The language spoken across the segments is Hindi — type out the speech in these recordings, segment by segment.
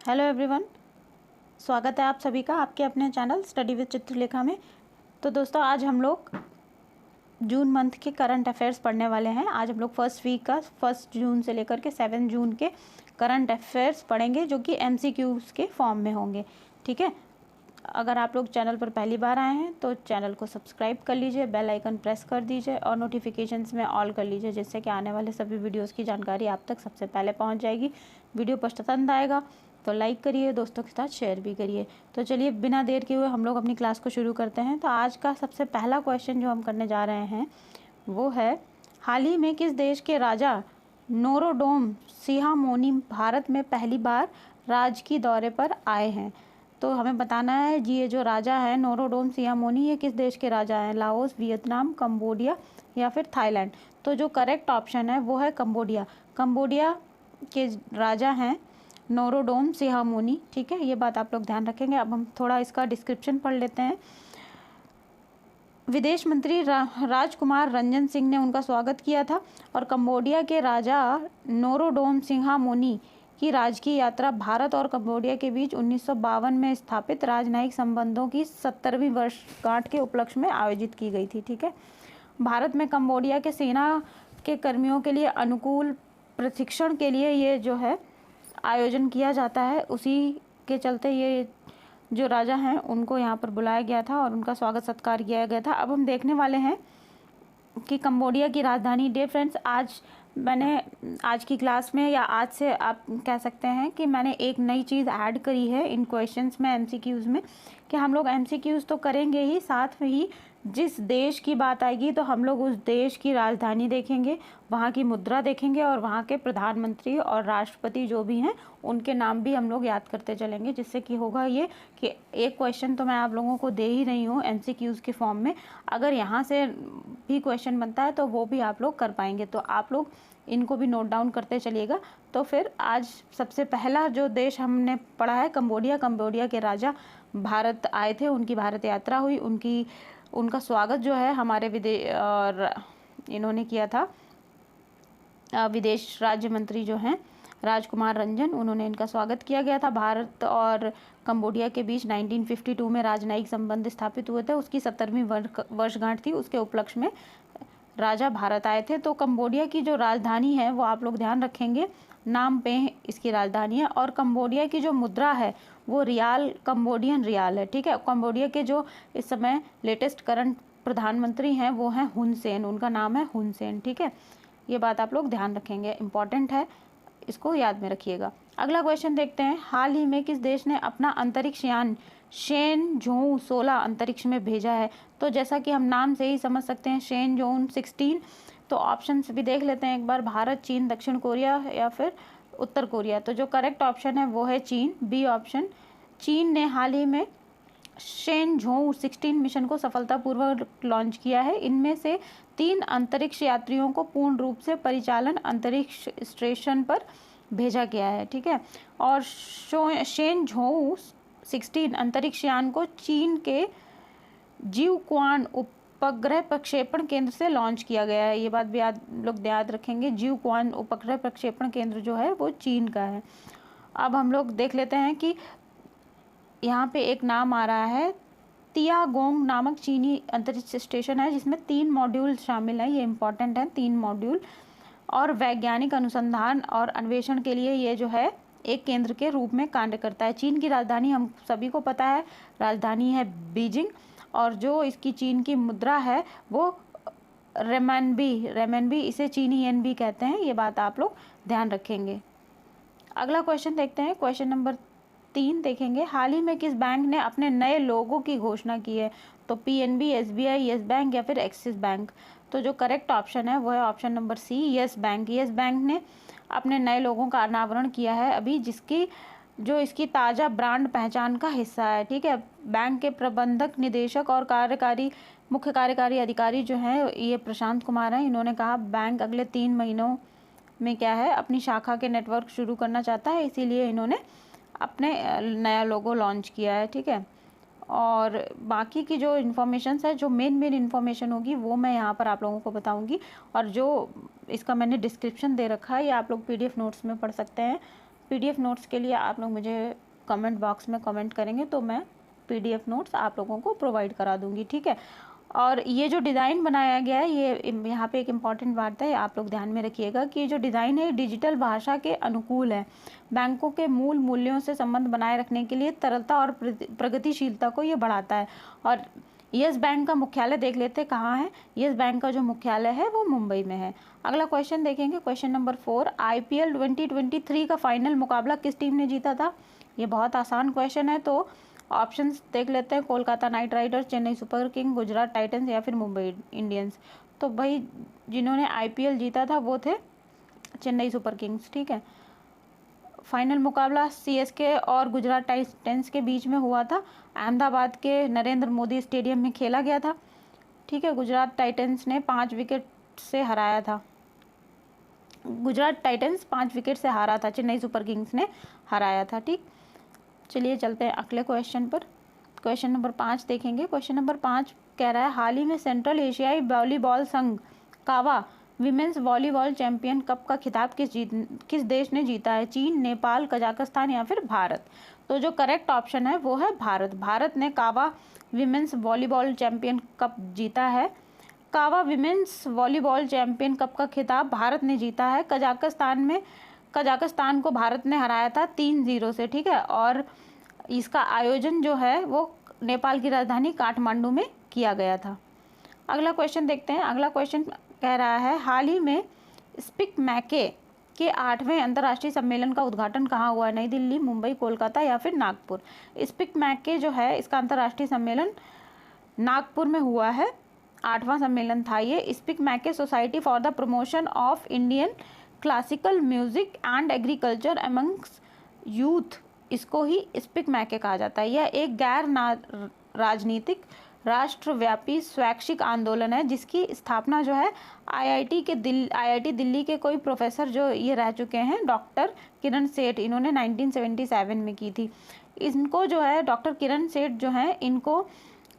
हेलो एवरीवन, स्वागत है आप सभी का आपके अपने चैनल स्टडी विद चित्रलेखा में। तो दोस्तों, आज हम लोग जून मंथ के करंट अफेयर्स पढ़ने वाले हैं। आज हम लोग फर्स्ट वीक का 1 जून से लेकर के 7 जून के करंट अफेयर्स पढ़ेंगे, जो कि MCQs के फॉर्म में होंगे। ठीक है, अगर आप लोग चैनल पर पहली बार आए हैं तो चैनल को सब्सक्राइब कर लीजिए, बेल आइकन प्रेस कर दीजिए और नोटिफिकेशंस में ऑल कर लीजिए, जिससे कि आने वाले सभी वीडियोस की जानकारी आप तक सबसे पहले पहुंच जाएगी। वीडियो पसंद आएगा तो लाइक करिए, दोस्तों के साथ शेयर भी करिए। तो चलिए बिना देर किए हुए हम लोग अपनी क्लास को शुरू करते हैं। तो आज का सबसे पहला क्वेश्चन जो हम करने जा रहे हैं वो है, हाल ही में किस देश के राजा नोरोडोम सिहामोनी भारत में पहली बार राजकीय दौरे पर आए हैं? तो हमें बताना है जी, ये जो राजा है नोरोडोम सिहामोनी, ये किस देश के राजा हैं? लाओस, वियतनाम, कंबोडिया या फिर थाईलैंड? तो जो करेक्ट ऑप्शन है वो है कंबोडिया। कंबोडिया के राजा हैं नोरोडोम सिहामोनी। ठीक है, ये बात आप लोग ध्यान रखेंगे। अब हम थोड़ा इसका डिस्क्रिप्शन पढ़ लेते हैं। विदेश मंत्री राजकुमार रंजन सिंह ने उनका स्वागत किया था और कंबोडिया के राजा नोरोडोम सिहामोनी की राजकीय यात्रा भारत और कंबोडिया के बीच 1952 में स्थापित राजनयिक संबंधों की 70वीं वर्षगांठ के उपलक्ष्य में आयोजित की गई थी। ठीक है, भारत में कंबोडिया के सेना के कर्मियों के लिए अनुकूल प्रशिक्षण के लिए ये जो है आयोजन किया जाता है। उसी के चलते ये जो राजा हैं उनको यहाँ पर बुलाया गया था और उनका स्वागत सत्कार किया गया था। अब हम देखने वाले हैं कि कंबोडिया की राजधानी। डे फ्रेंड्स, आज की क्लास में, या आज से आप कह सकते हैं कि मैंने एक नई चीज़ ऐड करी है इन क्वेश्चंस में, MCQs में, कि हम लोग MCQs तो करेंगे ही, साथ में ही जिस देश की बात आएगी तो हम लोग उस देश की राजधानी देखेंगे, वहाँ की मुद्रा देखेंगे और वहाँ के प्रधानमंत्री और राष्ट्रपति जो भी हैं उनके नाम भी हम लोग याद करते चलेंगे। जिससे कि होगा ये कि एक क्वेश्चन तो मैं आप लोगों को दे ही रही हूँ MCQs के फॉर्म में, अगर यहाँ से भी क्वेश्चन बनता है तो वो भी आप लोग कर पाएंगे। तो आप लोग इनको भी नोट डाउन करते चलिएगा। तो फिर आज सबसे पहला जो देश हमने पढ़ा है कंबोडिया। कंबोडिया के राजा भारत आए थे, उनकी भारत यात्रा हुई, उनका स्वागत जो है हमारे इन्होंने किया था, विदेश राज्य मंत्री जो हैं राजकुमार रंजन, उन्होंने इनका स्वागत किया गया था। भारत और कंबोडिया के बीच 1952 में राजनयिक संबंध स्थापित हुए थे, उसकी 70वीं वर्षगांठ थी, उसके उपलक्ष्य में राजा भारत आए थे। तो कंबोडिया की जो राजधानी है वो आप लोग ध्यान रखेंगे, नाम पे इसकी राजधानी है। और कंबोडिया की जो मुद्रा है वो रियाल, कंबोडियन रियाल है। ठीक है, कंबोडिया के जो इस समय लेटेस्ट करंट प्रधानमंत्री हैं वो हैं हुन सेन, उनका नाम है हुन सेन। ठीक है, ये बात आप लोग ध्यान रखेंगे, इंपॉर्टेंट है, इसको याद में रखिएगा। अगला क्वेश्चन देखते हैं, हाल ही में किस देश ने अपना अंतरिक्ष यान शेनझोउ 16 अंतरिक्ष में भेजा है? तो जैसा कि हम नाम से ही समझ सकते हैं, शेनझोउ 16। तो ऑप्शंस भी देख लेते हैं एक बार, भारत, चीन, दक्षिण कोरिया या फिर उत्तर कोरिया। तो जो करेक्ट ऑप्शन है वो है चीन, बी ऑप्शन। चीन ने हाल ही में शेनझोउ 16 मिशन को सफलतापूर्वक लॉन्च किया है। इनमें से 3 अंतरिक्ष यात्रियों को पूर्ण रूप से परिचालन अंतरिक्ष स्टेशन पर भेजा गया है। ठीक है, और शेनझोउ 16 अंतरिक्ष यान को चीन के जिउक्वान उपग्रह प्रक्षेपण केंद्र से लॉन्च किया गया है। ये बात भी लोग याद रखेंगे, जिउक्वान उपग्रह प्रक्षेपण केंद्र जो है वो चीन का है। अब हम लोग देख लेते हैं कि यहाँ पे एक नाम आ रहा है, तियागोंग नामक चीनी अंतरिक्ष स्टेशन है जिसमें 3 मॉड्यूल शामिल हैं। ये इंपॉर्टेंट है, 3 मॉड्यूल, और वैज्ञानिक अनुसंधान और अन्वेषण के लिए ये जो है एक केंद्र के रूप में कार्य करता है। चीन की राजधानी हम सभी को पता है, राजधानी है बीजिंग, और जो इसकी चीन की मुद्रा है वो रेमनबी, इसे चीनी येन भी कहते हैं। ये बात आप लोग ध्यान रखेंगे। अगला क्वेश्चन देखते हैं, क्वेश्चन नंबर 3 देखेंगे, हाल ही में किस बैंक ने अपने नए लोगो की घोषणा की है? तो PNB, SBI, येस बैंक या फिर एक्सिस बैंक? तो जो करेक्ट ऑप्शन है वो है option number C, Yes Bank. Yes Bank ने अपने नए लोगों का अनावरण किया है अभी, इसकी ताज़ा ब्रांड पहचान का हिस्सा है। ठीक है, बैंक के प्रबंधक निदेशक और मुख्य कार्यकारी अधिकारी जो हैं ये प्रशांत कुमार हैं। इन्होंने कहा बैंक अगले 3 महीनों में क्या है अपनी शाखा के नेटवर्क शुरू करना चाहता है, इसीलिए इन्होंने अपने नया लोगो लॉन्च किया है। ठीक है, और बाकी की जो इन्फॉर्मेशन है, जो मेन इन्फॉर्मेशन होगी वो मैं यहाँ पर आप लोगों को बताऊँगी, और जो इसका मैंने डिस्क्रिप्शन दे रखा है ये आप लोग PDF नोट्स में पढ़ सकते हैं। PDF नोट्स के लिए आप लोग मुझे कमेंट बॉक्स में कमेंट करेंगे तो मैं PDF नोट्स आप लोगों को प्रोवाइड करा दूंगी, ठीक है। और ये जो डिज़ाइन बनाया गया है, ये यहाँ पे एक इम्पॉर्टेंट बात है, आप लोग ध्यान में रखिएगा कि जो डिज़ाइन है डिजिटल भाषा के अनुकूल है। बैंकों के मूल मूल्यों से संबंध बनाए रखने के लिए तरलता और प्रगतिशीलता को ये बढ़ाता है। और यस बैंक का मुख्यालय देख लेते हैं कहाँ है। यस बैंक का जो मुख्यालय है वो मुंबई में है। अगला क्वेश्चन देखेंगे, क्वेश्चन नंबर 4, IPL 2023 का फाइनल मुकाबला किस टीम ने जीता था? ये बहुत आसान क्वेश्चन है, तो ऑप्शंस देख लेते हैं। Kolkata night Riders, Chennai super king, Gujarat Titans या फिर मुंबई इंडियंस। तो भाई जिन्होंने IPL जीता था वो थे चेन्नई सुपर किंग्स, ठीक है। फाइनल मुकाबला CSK और गुजरात टाइटंस के बीच में हुआ था। अहमदाबाद के नरेंद्र मोदी स्टेडियम में खेला गया था, ठीक है। गुजरात टाइटंस ने 5 विकेट से हराया था। गुजरात टाइटंस 5 विकेट से हारा था, चेन्नई सुपर किंग्स ने हराया था, ठीक। चलिए चलते हैं अगले क्वेश्चन पर। क्वेश्चन नंबर 5 देखेंगे। क्वेश्चन नंबर 5 कह रहा है, हाल ही में सेंट्रल एशियाई वॉलीबॉल संघ कावा विमेंस वॉलीबॉल चैंपियन कप का खिताब किस देश ने जीता है? चीन, नेपाल, कजाकिस्तान या फिर भारत? तो जो करेक्ट ऑप्शन है वो है भारत। भारत ने कावा विमेंस वॉलीबॉल चैंपियन कप जीता है। कावा विमेंस वॉलीबॉल चैंपियन कप का खिताब भारत ने जीता है। कजाकिस्तान को भारत ने हराया था 3-0 से, ठीक है। और इसका आयोजन जो है वो नेपाल की राजधानी काठमांडू में किया गया था। अगला क्वेश्चन देखते हैं। अगला क्वेश्चन कह रहा है, हाल ही में स्पीक मैके के 8वें अंतर्राष्ट्रीय सम्मेलन का उद्घाटन कहाँ हुआ? नई दिल्ली, मुंबई, कोलकाता या फिर नागपुर? स्पीक मैके जो है इसका अंतर्राष्ट्रीय सम्मेलन नागपुर में हुआ है। 8वां सम्मेलन था ये। स्पीक मैके society for the promotion of Indian classical music and agriculture amongst youth, इसको ही स्पीक मैके कहा जाता है। यह एक गैर राजनीतिक राष्ट्रव्यापी स्वैच्छिक आंदोलन है जिसकी स्थापना जो है IIT दिल्ली के कोई प्रोफेसर जो ये रह चुके हैं, डॉक्टर किरण सेठ, इन्होंने 1977 में की थी। इनको जो है डॉक्टर किरण सेठ जो हैं इनको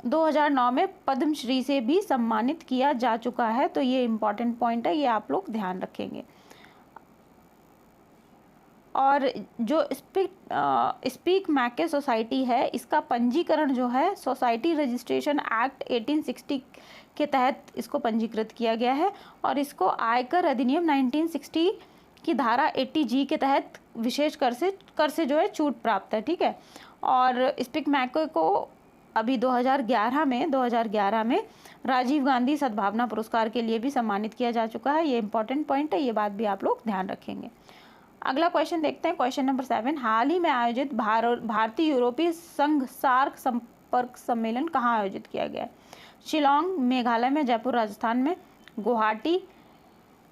2009 में पद्मश्री से भी सम्मानित किया जा चुका है। तो ये इम्पॉर्टेंट पॉइंट है, ये आप लोग ध्यान रखेंगे। और जो स्पीक मैके सोसाइटी है इसका पंजीकरण जो है सोसाइटी रजिस्ट्रेशन एक्ट 1860 के तहत इसको पंजीकृत किया गया है। और इसको आयकर अधिनियम 1960 की धारा 80G के तहत विशेष कर से जो है छूट प्राप्त है, ठीक है। और स्पीक मैके को अभी 2011 में राजीव गांधी सद्भावना पुरस्कार के लिए भी सम्मानित किया जा चुका है। ये इंपॉर्टेंट पॉइंट है, ये बात भी आप लोग ध्यान रखेंगे। अगला क्वेश्चन देखते हैं, क्वेश्चन नंबर 7, हाल ही में आयोजित भारतीय यूरोपीय संघ सार्क संपर्क सम्मेलन कहाँ आयोजित किया गया है? शिलोंग मेघालय में, जयपुर राजस्थान में, गुवाहाटी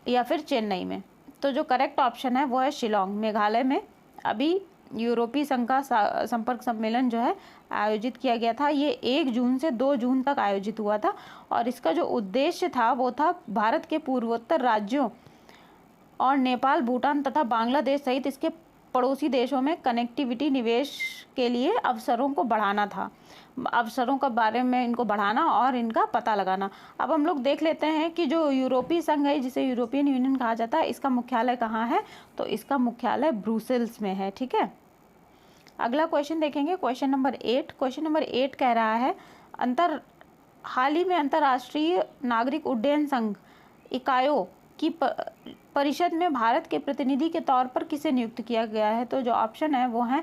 या फिर चेन्नई में? तो जो करेक्ट ऑप्शन है वो है शिलोंग मेघालय में। अभी यूरोपीय संघ का संपर्क सम्मेलन जो है आयोजित किया गया था। ये 1 जून से 2 जून तक आयोजित हुआ था। और इसका जो उद्देश्य था वो था भारत के पूर्वोत्तर राज्यों और नेपाल, भूटान तथा बांग्लादेश सहित इसके पड़ोसी देशों में कनेक्टिविटी निवेश के लिए अवसरों को बढ़ाना था। अवसरों के बारे में इनको बढ़ाना और इनका पता लगाना। अब हम लोग देख लेते हैं कि जो यूरोपीय संघ है जिसे यूरोपियन यूनियन कहा जाता है, इसका मुख्यालय कहाँ है? तो इसका मुख्यालय ब्रुसेल्स में है, ठीक है। अगला क्वेश्चन देखेंगे, क्वेश्चन नंबर 8। क्वेश्चन नंबर 8 कह रहा है, हाल ही में अंतर्राष्ट्रीय नागरिक उड्डयन संघ इकाओ की परिषद में भारत के प्रतिनिधि के तौर पर किसे नियुक्त किया गया है? तो जो ऑप्शन है वो है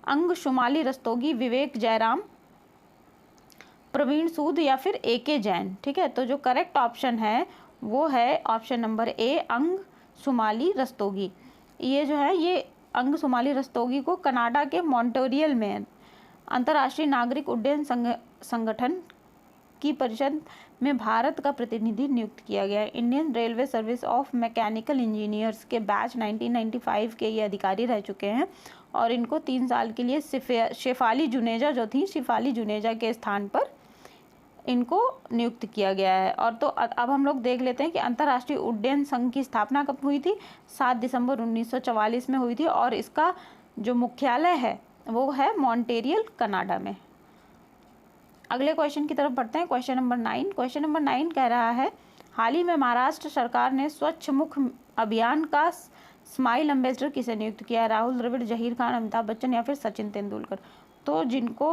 अंशुमाली रस्तोगी, विवेक जयराम, प्रवीण सूद या फिर AK जैन, ठीक है। तो जो करेक्ट ऑप्शन है वो है option number A, Anshumali Rastogi. ये जो है ये अंशुमाली रस्तोगी को कनाडा के मॉन्ट्रियल में अंतर्राष्ट्रीय नागरिक उड्डयन संगठन की परिषद में भारत का प्रतिनिधि नियुक्त किया गया है। Indian railway service of mechanical engineers के बैच 1995 के ये अधिकारी रह चुके हैं। और इनको 3 साल के लिए शेफाली जुनेजा जो थी, शेफाली जुनेजा के स्थान पर इनको नियुक्त किया गया है। और तो अब हम लोग देख लेते हैं कि अंतर्राष्ट्रीय उड्डयन संघ की स्थापना कब हुई थी? 7 दिसंबर 1944 में हुई थी। और इसका जो मुख्यालय है वो है मॉन्ट्रियल, कनाडा में। अगले क्वेश्चन की तरफ बढ़ते हैं, क्वेश्चन नंबर 9। क्वेश्चन नंबर 9 कह रहा है, हाल ही में महाराष्ट्र सरकार ने स्वच्छ मुख अभियान का स्माइल एम्बेसडर किसे नियुक्त किया है? राहुल द्रविड़, जहीर खान, अमिताभ बच्चन या फिर सचिन तेंदुलकर? तो जिनको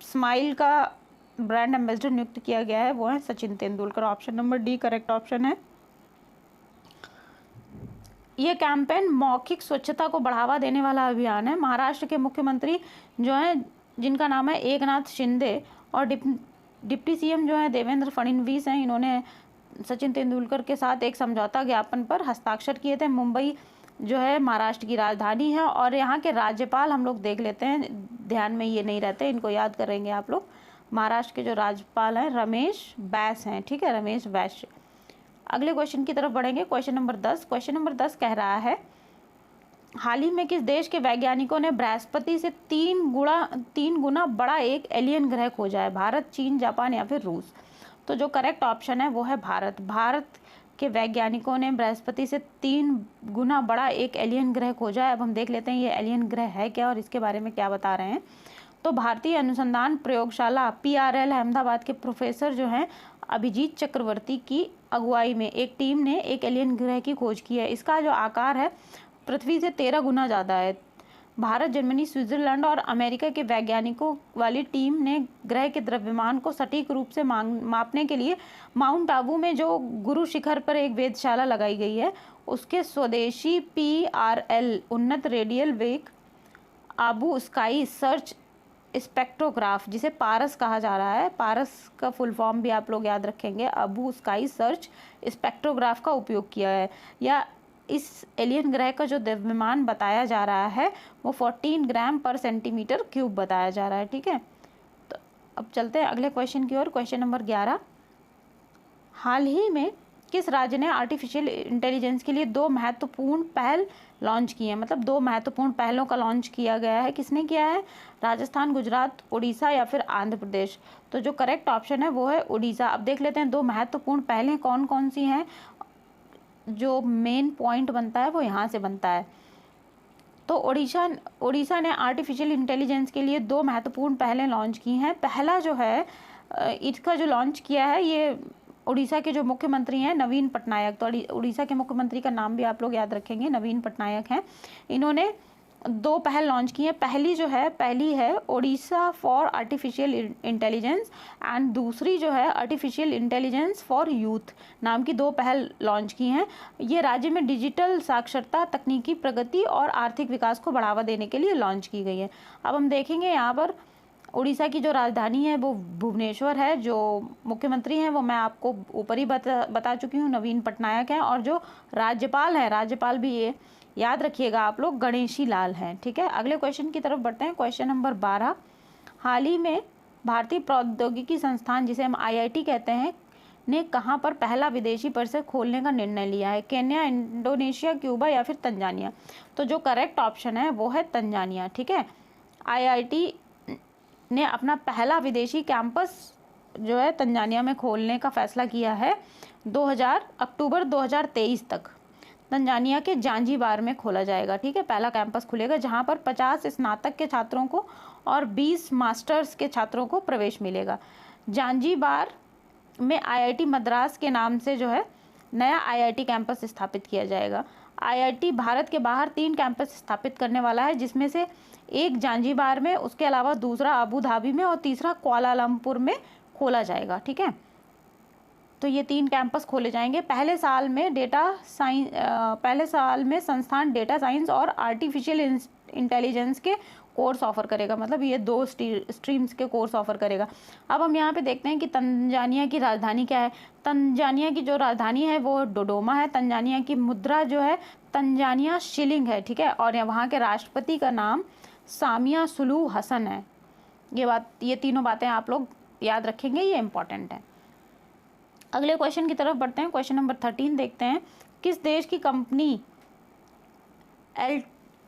स्माइल का ब्रांड एम्बेसडर नियुक्त किया गया है वो है Sachin Tendulkar. Option number D correct option है। ये कैंपेन मौखिक स्वच्छता को बढ़ावा देने वाला अभियान है। महाराष्ट्र के मुख्यमंत्री जो है, जिनका नाम है एकनाथ शिंदे, और डिप्टी सीएम जो है देवेंद्र फडणवीस हैं, इन्होंने सचिन तेंदुलकर के साथ एक समझौता ज्ञापन पर हस्ताक्षर किए थे। मुंबई जो है महाराष्ट्र की राजधानी है, और यहाँ के राज्यपाल हम लोग देख लेते हैं, ध्यान में ये नहीं रहते, इनको याद करेंगे आप लोग। महाराष्ट्र के जो राज्यपाल हैं रमेश बैस हैं, ठीक है, रमेश बैस। अगले क्वेश्चन की तरफ बढ़ेंगे। Question number 10। क्वेश्चन नंबर 10 कह रहा है, हाल ही में किस देश के वैज्ञानिकों ने बृहस्पति से 3 गुना बड़ा एक एलियन ग्रह खोजा है? भारत, चीन, जापान या फिर रूस? तो जो करेक्ट ऑप्शन है वो है भारत। भारत के वैज्ञानिकों ने बृहस्पति से 3 गुना बड़ा एक एलियन ग्रह खोजा है। अब हम देख लेते हैं ये एलियन ग्रह है क्या और इसके बारे में क्या बता रहे हैं। तो भारतीय अनुसंधान प्रयोगशाला PRL अहमदाबाद के प्रोफेसर जो हैं अभिजीत चक्रवर्ती की अगुवाई में एक टीम ने एक एलियन ग्रह की खोज की है। इसका जो आकार है पृथ्वी से 13 गुना ज़्यादा है। भारत, जर्मनी, स्विट्जरलैंड और अमेरिका के वैज्ञानिकों वाली टीम ने ग्रह के द्रव्यमान को सटीक रूप से मापने के लिए माउंट आबू में जो गुरु शिखर पर एक वेधशाला लगाई गई है, उसके स्वदेशी PRL उन्नत रेडियल वेग आबू स्काई सर्च स्पेक्ट्रोग्राफ, जिसे पारस कहा जा रहा है, पारस का फुल फॉर्म भी आप लोग याद रखेंगे, आबू स्काई सर्च स्पेक्ट्रोग्राफ का उपयोग किया है। या इस एलियन ग्रह का जो द्रव्यमान बताया जा रहा है वो 14 ग्राम पर सेंटीमीटर क्यूब बताया जा रहा है, ठीक है। तो अब चलते हैं अगले क्वेश्चन की ओर। क्वेश्चन नंबर 11, हाल ही में किस राज्य ने आर्टिफिशियल इंटेलिजेंस के लिए 2 महत्वपूर्ण पहल लॉन्च की है? मतलब 2 महत्वपूर्ण पहलों का लॉन्च किया गया है। किसने किया है? राजस्थान, गुजरात, उड़ीसा या फिर आंध्र प्रदेश? तो जो करेक्ट ऑप्शन है वो है उड़ीसा। अब देख लेते हैं 2 महत्वपूर्ण पहलें कौन कौन सी हैं। जो मेन पॉइंट बनता है वो यहाँ से बनता है। तो उड़ीसा ने आर्टिफिशियल इंटेलिजेंस के लिए 2 महत्वपूर्ण पहलें लॉन्च की हैं। पहला जो है इसका जो लॉन्च किया है ये उड़ीसा के जो मुख्यमंत्री हैं नवीन पटनायक। तो उड़ीसा के मुख्यमंत्री का नाम भी आप लोग याद रखेंगे, नवीन पटनायक हैं। इन्होंने 2 पहल लॉन्च की हैं। पहली है Odisha for artificial intelligence and दूसरी जो है आर्टिफिशियल इंटेलिजेंस फॉर यूथ नाम की 2 पहल लॉन्च की हैं। ये राज्य में डिजिटल साक्षरता, तकनीकी प्रगति और आर्थिक विकास को बढ़ावा देने के लिए लॉन्च की गई है। अब हम देखेंगे यहाँ पर उड़ीसा की जो राजधानी है वो भुवनेश्वर है। जो मुख्यमंत्री हैं वो मैं आपको ऊपर ही बता चुकी हूँ, नवीन पटनायक हैं। और जो राज्यपाल हैं, राज्यपाल भी ये याद रखिएगा आप लोग, गणेशी लाल हैं, ठीक है। अगले क्वेश्चन की तरफ बढ़ते हैं। क्वेश्चन नंबर 12, हाल ही में भारतीय प्रौद्योगिकी संस्थान, जिसे हम IIT कहते हैं, ने कहाँ पर पहला विदेशी परिसर खोलने का निर्णय लिया है? केन्या, इंडोनेशिया, क्यूबा या फिर तंजानिया? तो जो करेक्ट ऑप्शन है वो है तंजानिया, ठीक है। IIT ने अपना पहला विदेशी कैंपस जो है तंजानिया में खोलने का फैसला किया है। अक्टूबर 2023 तक तंजानिया के जांजीबार में खोला जाएगा, ठीक है। पहला कैंपस खुलेगा जहां पर 50 स्नातक के छात्रों को और 20 मास्टर्स के छात्रों को प्रवेश मिलेगा। जांजीबार में IIT मद्रास के नाम से जो है नया IIT कैंपस स्थापित किया जाएगा। IIT भारत के बाहर 3 कैंपस स्थापित करने वाला है, जिसमें से एक जांजीबार में, उसके अलावा दूसरा अबू धाबी में और तीसरा कुआलालंपुर में खोला जाएगा, ठीक है। तो ये 3 कैंपस खोले जाएंगे। पहले साल में संस्थान डेटा साइंस और आर्टिफिशियल इंटेलिजेंस के कोर्स ऑफर करेगा। मतलब ये 2 स्ट्रीम्स के कोर्स ऑफर करेगा। अब हम यहाँ पे देखते हैं कि तंजानिया की राजधानी क्या है। तंजानिया की जो राजधानी है वो डोडोमा है। तंजानिया की मुद्रा जो है तंजानिया शिलिंग है, ठीक है। और वहाँ के राष्ट्रपति का नाम सामिया सुलू हसन है। ये तीनों बातें आप लोग याद रखेंगे, ये इंपॉर्टेंट है। अगले क्वेश्चन की तरफ बढ़ते हैं। क्वेश्चन नंबर 13 देखते हैं। किस देश की कंपनी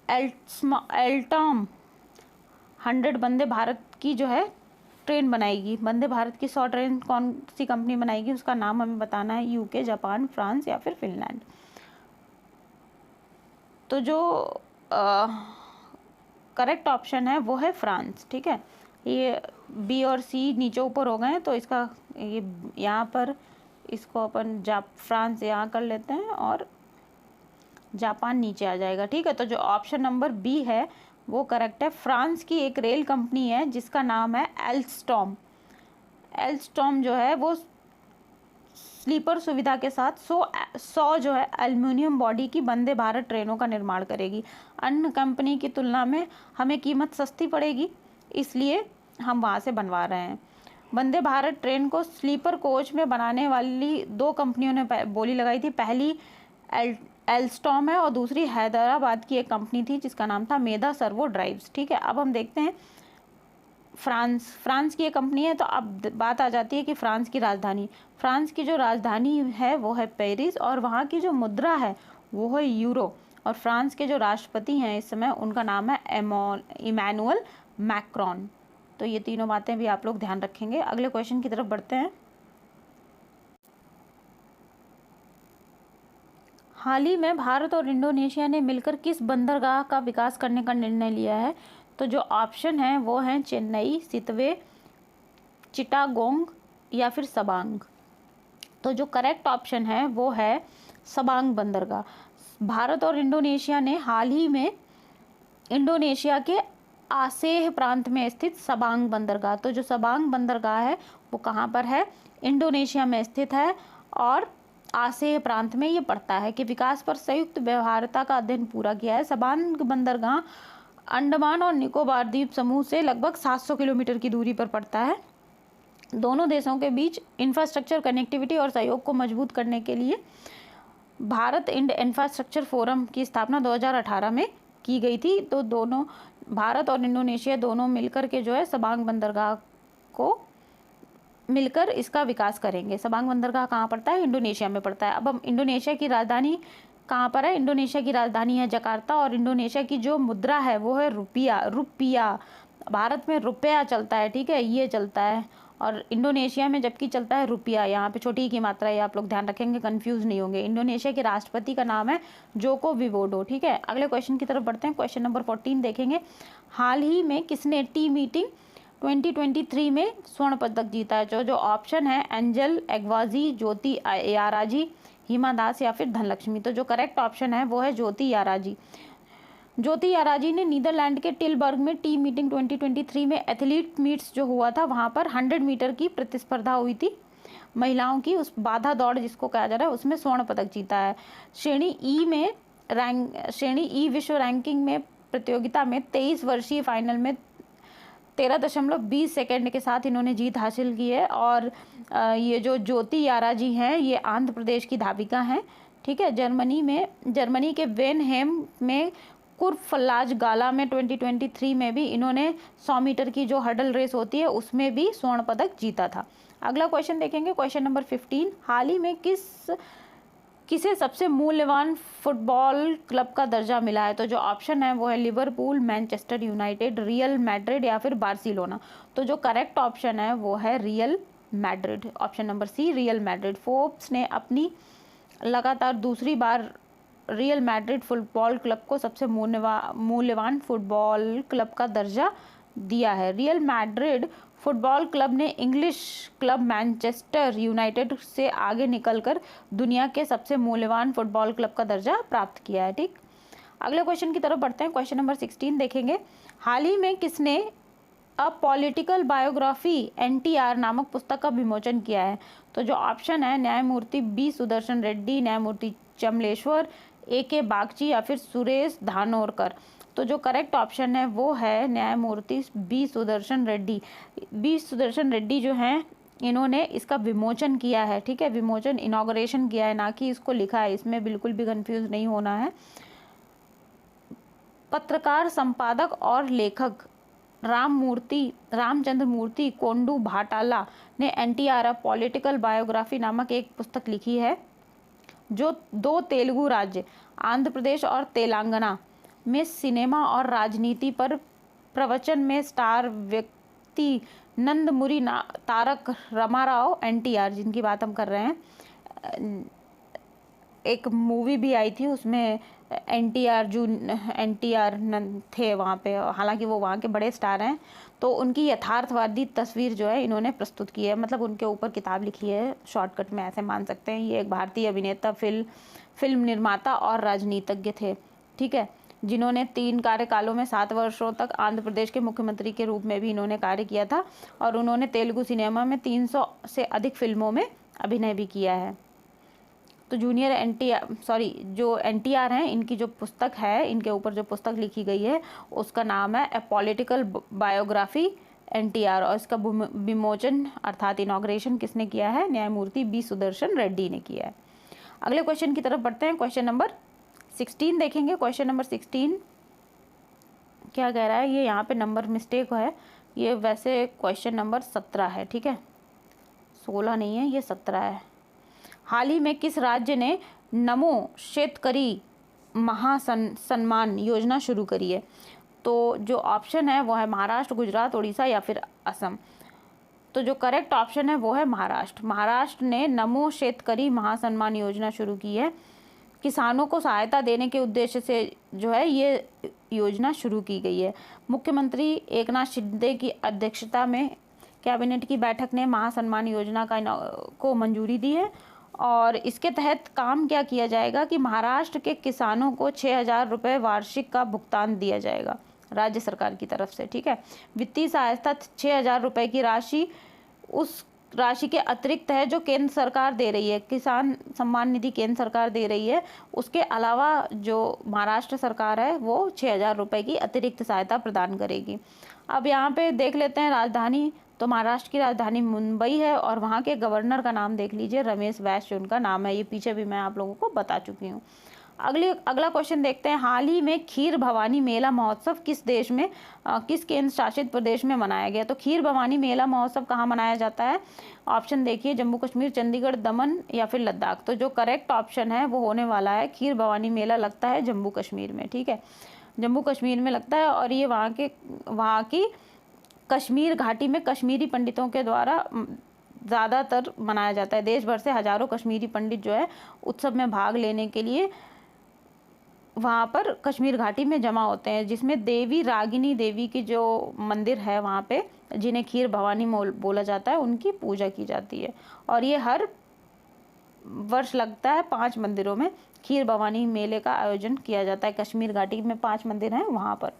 एल्टॉम 100 वंदे भारत की जो है ट्रेन बनाएगी? वंदे भारत की 100 ट्रेन कौन सी कंपनी बनाएगी? उसका नाम हमें बताना है। UK, जापान, फ्रांस या फिर फिनलैंड? तो जो करेक्ट ऑप्शन है वो है फ्रांस, ठीक है। ये B और C नीचे ऊपर हो गए हैं, तो इसका ये यहाँ पर इसको अपन फ्रांस यहाँ कर लेते हैं और जापान नीचे आ जाएगा। ठीक है, तो जो ऑप्शन नंबर बी है वो करेक्ट है। फ्रांस की एक रेल कंपनी है जिसका नाम है एल्स्टॉम। एल्स्टॉम जो है वो स्लीपर सुविधा के साथ 100 जो है एल्युमिनियम बॉडी की वंदे भारत ट्रेनों का निर्माण करेगी। अन्य कंपनी की तुलना में हमें कीमत सस्ती पड़ेगी, इसलिए हम वहाँ से बनवा रहे हैं। वंदे भारत ट्रेन को स्लीपर कोच में बनाने वाली 2 कंपनियों ने बोली लगाई थी। पहली एल्स्टॉम है और दूसरी हैदराबाद की एक कंपनी थी जिसका नाम था मेधा सर्वो ड्राइव्स। ठीक है, अब हम देखते हैं फ्रांस की एक कंपनी है, तो अब बात आ जाती है कि फ्रांस की जो राजधानी है वो है पेरिस और वहाँ की जो मुद्रा है वो है यूरो। और फ्रांस के जो राष्ट्रपति हैं इस समय उनका नाम है इमैनुअल मैक्रोन। तो ये तीनों बातें भी आप लोग ध्यान रखेंगे। अगले क्वेश्चन की तरफ बढ़ते हैं। हाल ही में भारत और इंडोनेशिया ने मिलकर किस बंदरगाह का विकास करने का निर्णय लिया है? तो जो ऑप्शन है वो हैं चेन्नई, सितवे, चिटागोंग या फिर सबांग। तो जो करेक्ट ऑप्शन है वो है सबांग बंदरगाह। भारत और इंडोनेशिया ने हाल ही में इंडोनेशिया के आसेह प्रांत में स्थित सबांग बंदरगाह, तो जो सबांग बंदरगाह है वो कहाँ पर है? इंडोनेशिया में स्थित है और आसेह प्रांत में ये पड़ता है। कि विकास पर संयुक्त व्यवहार्यता का अध्ययन पूरा किया है। सबांग बंदरगाह अंडमान और निकोबार द्वीप समूह से लगभग 700 किलोमीटर की दूरी पर पड़ता है। दोनों देशों के बीच इंफ्रास्ट्रक्चर कनेक्टिविटी और सहयोग को मजबूत करने के लिए भारत इंड इंफ्रास्ट्रक्चर फोरम की स्थापना 2018 में की गई थी। तो दोनों भारत और इंडोनेशिया दोनों मिलकर के जो है सबांग बंदरगाह को मिलकर इसका विकास करेंगे। सबांग बंदरगाह कहाँ पड़ता है? इंडोनेशिया में पड़ता है। अब हम इंडोनेशिया की राजधानी कहाँ पर है? इंडोनेशिया की राजधानी है जकार्ता और इंडोनेशिया की जो मुद्रा है वो है रुपया। भारत में रुपया चलता है, ठीक है, ये चलता है, और इंडोनेशिया में जबकि चलता है रुपया। यहाँ पे छोटी की मात्रा है, आप लोग ध्यान रखेंगे, कंफ्यूज नहीं होंगे। इंडोनेशिया के राष्ट्रपति का नाम है जोको विडोडो। ठीक है, अगले क्वेश्चन की तरफ बढ़ते हैं। क्वेश्चन नंबर 14 देखेंगे। हाल ही में किसने टी मीटिंग 2023 में स्वर्ण पदक जीता है? जो ऑप्शन है एंजल एग्वाजी, ज्योति याराजी, हिमा दास या फिर धनलक्ष्मी। तो जो करेक्ट ऑप्शन है वो है ज्योति याराजी। ज्योति याराजी ने नीदरलैंड के टिलबर्ग में टी मीटिंग 2023 में एथलीट मीट्स जो हुआ था वहाँ पर 100 मीटर की प्रतिस्पर्धा हुई थी महिलाओं की, उस बाधा दौड़ जिसको कहा जा रहा है, उसमें स्वर्ण पदक जीता है। श्रेणी ई विश्व रैंकिंग में प्रतियोगिता में 23 वर्षीय फाइनल में 13.20 सेकेंड के साथ इन्होंने जीत हासिल की है। और ये जो ज्योति याराजी हैं ये आंध्र प्रदेश की धाविका हैं। ठीक है, जर्मनी के वेनहेम में कुर्फलाज गाला में 2023 में भी इन्होंने 100 मीटर की जो हर्डल रेस होती है उसमें भी स्वर्ण पदक जीता था। अगला क्वेश्चन देखेंगे, क्वेश्चन नंबर 15। हाल ही में किसे सबसे मूल्यवान फुटबॉल क्लब का दर्जा मिला है? तो जो ऑप्शन है वो है Liverpool, Manchester United, real Madrid या फिर बार्सिलोना। तो जो करेक्ट ऑप्शन है वो है Real Madrid, option number C, Real Madrid. Forbes ने अपनी लगातार दूसरी बार रियल मैड्रिड फुटबॉल क्लब को सबसे मूल्यवान फुटबॉल क्लब का दर्जा दिया है। रियल मैड्रिड फुटबॉल क्लब ने इंग्लिश क्लब मैनचेस्टर यूनाइटेड से आगे निकलकर दुनिया के सबसे मूल्यवान फुटबॉल क्लब का दर्जा प्राप्त किया है। ठीक, अगले क्वेश्चन की तरफ बढ़ते हैं। क्वेश्चन नंबर 16 देखेंगे। हाल ही में किसने अ पॉलिटिकल बायोग्राफी NTR नामक पुस्तक का विमोचन किया है? तो जो ऑप्शन है न्यायमूर्ति B सुदर्शन रेड्डी, न्यायमूर्ति चमलेश्वर, AK बागची या फिर सुरेश धानोरकर। तो जो करेक्ट ऑप्शन है वो है न्यायमूर्ति B सुदर्शन रेड्डी। B सुदर्शन रेड्डी जो हैं इन्होंने इसका विमोचन किया है। ठीक है, विमोचन इनॉग्रेशन किया है, ना कि इसको लिखा है, इसमें बिल्कुल भी कंफ्यूज नहीं होना है। पत्रकार, संपादक और लेखक रामचंद्र मूर्ति कोंडू भाटाला ने NTR पॉलिटिकल बायोग्राफी नामक एक पुस्तक लिखी है जो 2 तेलुगु राज्य आंध्र प्रदेश और तेलंगाना में सिनेमा और राजनीति पर प्रवचन में स्टार व्यक्ति नंदमुरी तारक रामाराव NTR जिनकी बात हम कर रहे हैं, एक मूवी भी आई थी उसमें एनटीआर थे वहाँ पे, हालांकि वो वहाँ के बड़े स्टार हैं। तो उनकी यथार्थवादी तस्वीर जो है इन्होंने प्रस्तुत की है, मतलब उनके ऊपर किताब लिखी है, शॉर्टकट में ऐसे मान सकते हैं। ये एक भारतीय अभिनेता, फिल्म निर्माता और राजनीतिज्ञ थे, ठीक है, जिन्होंने 3 कार्यकालों में 7 वर्षों तक आंध्र प्रदेश के मुख्यमंत्री के रूप में भी इन्होंने कार्य किया था, और उन्होंने तेलुगु सिनेमा में 300 से अधिक फिल्मों में अभिनय भी किया है। तो जो एनटीआर हैं, इनकी जो पुस्तक है, इनके ऊपर जो पुस्तक लिखी गई है उसका नाम है ए पॉलिटिकल बायोग्राफी एनटीआर, और इसका विमोचन अर्थात इनॉग्रेशन किसने किया है? न्यायमूर्ति बी सुदर्शन रेड्डी ने किया है। अगले क्वेश्चन की तरफ बढ़ते हैं। क्वेश्चन नंबर 16 देखेंगे। क्वेश्चन नंबर 16 क्या कह रहा है? ये यहाँ पे नंबर मिस्टेक है, ये वैसे क्वेश्चन नंबर 17 है, ठीक है, 16 नहीं है, ये 17 है। हाल ही में किस राज्य ने नमो शेतकरी महासम्मान योजना शुरू करी है? तो जो ऑप्शन है वो है महाराष्ट्र, गुजरात, उड़ीसा या फिर असम। तो जो करेक्ट ऑप्शन है वो है महाराष्ट्र। महाराष्ट्र ने नमो शेतकरी महासम्मान योजना शुरू की है। किसानों को सहायता देने के उद्देश्य से जो है ये योजना शुरू की गई है। मुख्यमंत्री एकनाथ शिंदे की अध्यक्षता में कैबिनेट की बैठक ने महासम्मान योजना को मंजूरी दी है, और इसके तहत काम क्या किया जाएगा कि महाराष्ट्र के किसानों को 6,000 रुपये वार्षिक का भुगतान दिया जाएगा राज्य सरकार की तरफ से, ठीक है। वित्तीय सहायता 6,000 रुपये की राशि उस राशि के अतिरिक्त है जो केंद्र सरकार दे रही है, किसान सम्मान निधि केंद्र सरकार दे रही है, उसके अलावा जो महाराष्ट्र सरकार है वो 6,000 रुपये की अतिरिक्त सहायता प्रदान करेगी। अब यहाँ पे देख लेते हैं राजधानी। तो महाराष्ट्र की राजधानी मुंबई है, और वहाँ के गवर्नर का नाम देख लीजिए, रमेश बैस जो उनका नाम है, ये पीछे भी मैं आप लोगों को बता चुकी हूँ। अगला क्वेश्चन देखते हैं। हाल ही में खीर भवानी मेला महोत्सव किस देश में किस केंद्र शासित प्रदेश में मनाया गया? तो खीर भवानी मेला महोत्सव कहाँ मनाया जाता है? ऑप्शन देखिए, जम्मू कश्मीर, चंडीगढ़, दमन या फिर लद्दाख। तो जो करेक्ट ऑप्शन है वो होने वाला है खीर भवानी मेला लगता है जम्मू कश्मीर में, ठीक है, जम्मू कश्मीर में लगता है, और ये वहाँ की कश्मीर घाटी में कश्मीरी पंडितों के द्वारा ज़्यादातर मनाया जाता है। देश भर से हजारों कश्मीरी पंडित जो है उत्सव में भाग लेने के लिए वहाँ पर कश्मीर घाटी में जमा होते हैं, जिसमें देवी रागिनी देवी की जो मंदिर है वहाँ पे, जिन्हें खीर भवानी बोला जाता है, उनकी पूजा की जाती है, और ये हर वर्ष लगता है। 5 मंदिरों में खीर भवानी मेले का आयोजन किया जाता है। कश्मीर घाटी में 5 मंदिर हैं वहाँ पर।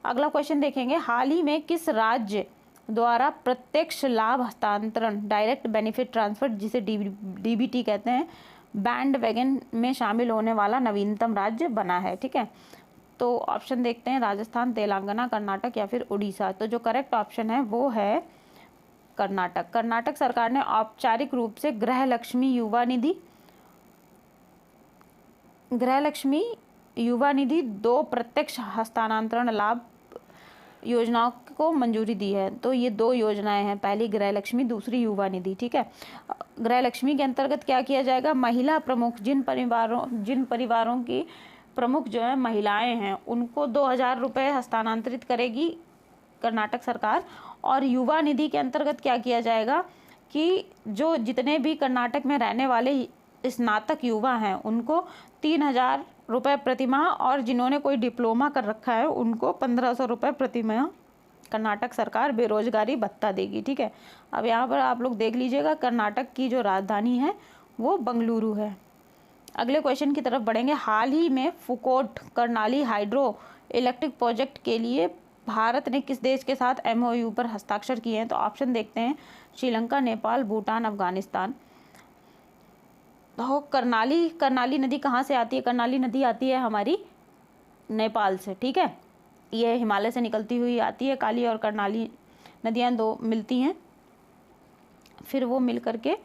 अगला क्वेश्चन देखेंगे। हाल ही में किस राज्य द्वारा प्रत्यक्ष लाभ हस्तांतरण डायरेक्ट बेनिफिट ट्रांसफर, जिसे डीबीटी कहते हैं, बैंड वैगन में शामिल होने वाला नवीनतम राज्य बना है, ठीक है। तो ऑप्शन देखते हैं, राजस्थान, तेलंगाना, कर्नाटक या फिर उड़ीसा। तो जो करेक्ट ऑप्शन है वो है कर्नाटक। कर्नाटक सरकार ने औपचारिक रूप से गृहलक्ष्मी युवा निधि 2 प्रत्यक्ष हस्तांतरण लाभ योजनाओं को मंजूरी दी है। तो ये 2 योजनाएं हैं, पहली गृहलक्ष्मी, दूसरी युवा निधि, ठीक है। गृहलक्ष्मी के अंतर्गत क्या किया जाएगा? महिला प्रमुख, जिन परिवारों की प्रमुख जो है महिलाएं हैं, उनको 2,000 रुपये हस्तांतरित करेगी कर्नाटक सरकार। और युवा निधि के अंतर्गत क्या किया जाएगा कि जो जितने भी कर्नाटक में रहने वाले स्नातक युवा हैं उनको 3,000 रुपये प्रतिमाह, और जिन्होंने कोई डिप्लोमा कर रखा है उनको 1,500 रुपये प्रतिमाह कर्नाटक सरकार बेरोजगारी भत्ता देगी, ठीक है। अब यहाँ पर आप लोग देख लीजिएगा, कर्नाटक की जो राजधानी है वो बंगलुरु है। अगले क्वेश्चन की तरफ बढ़ेंगे। हाल ही में Phukot Karnali hydro electric project के लिए भारत ने किस देश के साथ MOU पर हस्ताक्षर किए हैं? तो ऑप्शन देखते हैं, श्रीलंका, नेपाल, भूटान, अफगानिस्तान। तो कर्नाली नदी कहाँ से आती है? कर्नाली नदी आती है हमारी नेपाल से, ठीक है। ये हिमालय से निकलती हुई आती है। काली और कर्नाली नदियाँ 2 मिलती हैं, फिर वो मिल करके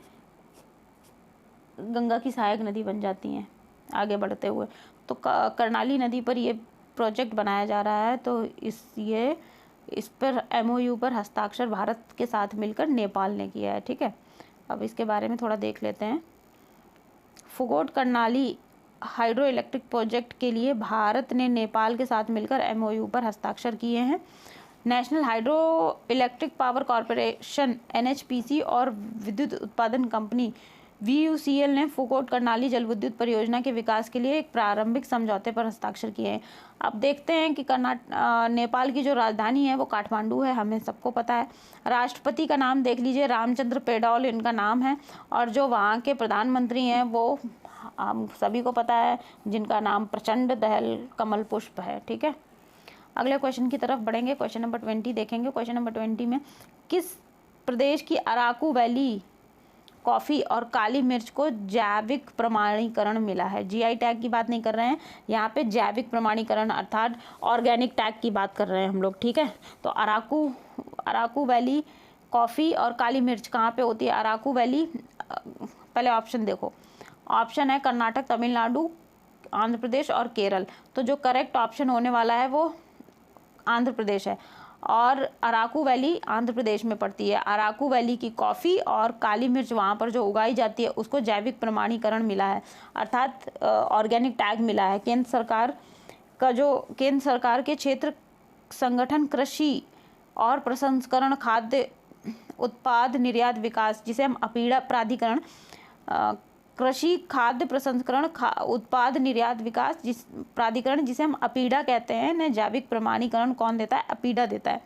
गंगा की सहायक नदी बन जाती हैं आगे बढ़ते हुए। तो कर्नाली नदी पर ये प्रोजेक्ट बनाया जा रहा है। तो इस पर MOU पर हस्ताक्षर भारत के साथ मिलकर नेपाल ने किया है, ठीक है। अब इसके बारे में थोड़ा देख लेते हैं। Phukot Karnali hydro electric project के लिए भारत ने नेपाल के साथ मिलकर MOU पर हस्ताक्षर किए हैं। National hydro electric power corporation NHPC और विद्युत उत्पादन कंपनी VUCL ने फूकोट कर्नाली जल विद्युत परियोजना के विकास के लिए एक प्रारंभिक समझौते पर हस्ताक्षर किए हैं। अब देखते हैं कि नेपाल की जो राजधानी है वो काठमांडू है, हमें सबको पता है। राष्ट्रपति का नाम देख लीजिए, रामचंद्र पेडौल इनका नाम है। और जो वहाँ के प्रधानमंत्री हैं वो हम सभी को पता है, जिनका नाम प्रचंड दहल कमल पुष्प है। ठीक है, अगले क्वेश्चन की तरफ बढ़ेंगे। क्वेश्चन नंबर 20 देखेंगे। क्वेश्चन नंबर 20 में किस प्रदेश की अराकू वैली कॉफ़ी और काली मिर्च को जैविक प्रमाणीकरण मिला है? GI टैग की बात नहीं कर रहे हैं यहाँ पे, जैविक प्रमाणीकरण अर्थात ऑर्गेनिक टैग की बात कर रहे हैं हम लोग। ठीक है, तो अराकू वैली कॉफ़ी और काली मिर्च कहाँ पे होती है? अराकू वैली, पहले ऑप्शन देखो, ऑप्शन है कर्नाटक, तमिलनाडु, आंध्र प्रदेश और केरल। तो जो करेक्ट ऑप्शन होने वाला है वो आंध्र प्रदेश है, और अराकू वैली आंध्र प्रदेश में पड़ती है। अराकू वैली की कॉफ़ी और काली मिर्च वहाँ पर जो उगाई जाती है उसको जैविक प्रमाणीकरण मिला है, अर्थात ऑर्गेनिक टैग मिला है। केंद्र सरकार के क्षेत्र संगठन कृषि और प्रसंस्करण खाद्य उत्पाद निर्यात विकास, जिसे हम अपीड़ा प्राधिकरण, कृषि खाद्य प्रसंस्करण उत्पाद निर्यात विकास प्राधिकरण, जिसे हम अपीडा कहते हैं, ने जैविक प्रमाणीकरण कौन देता है? अपीडा देता है।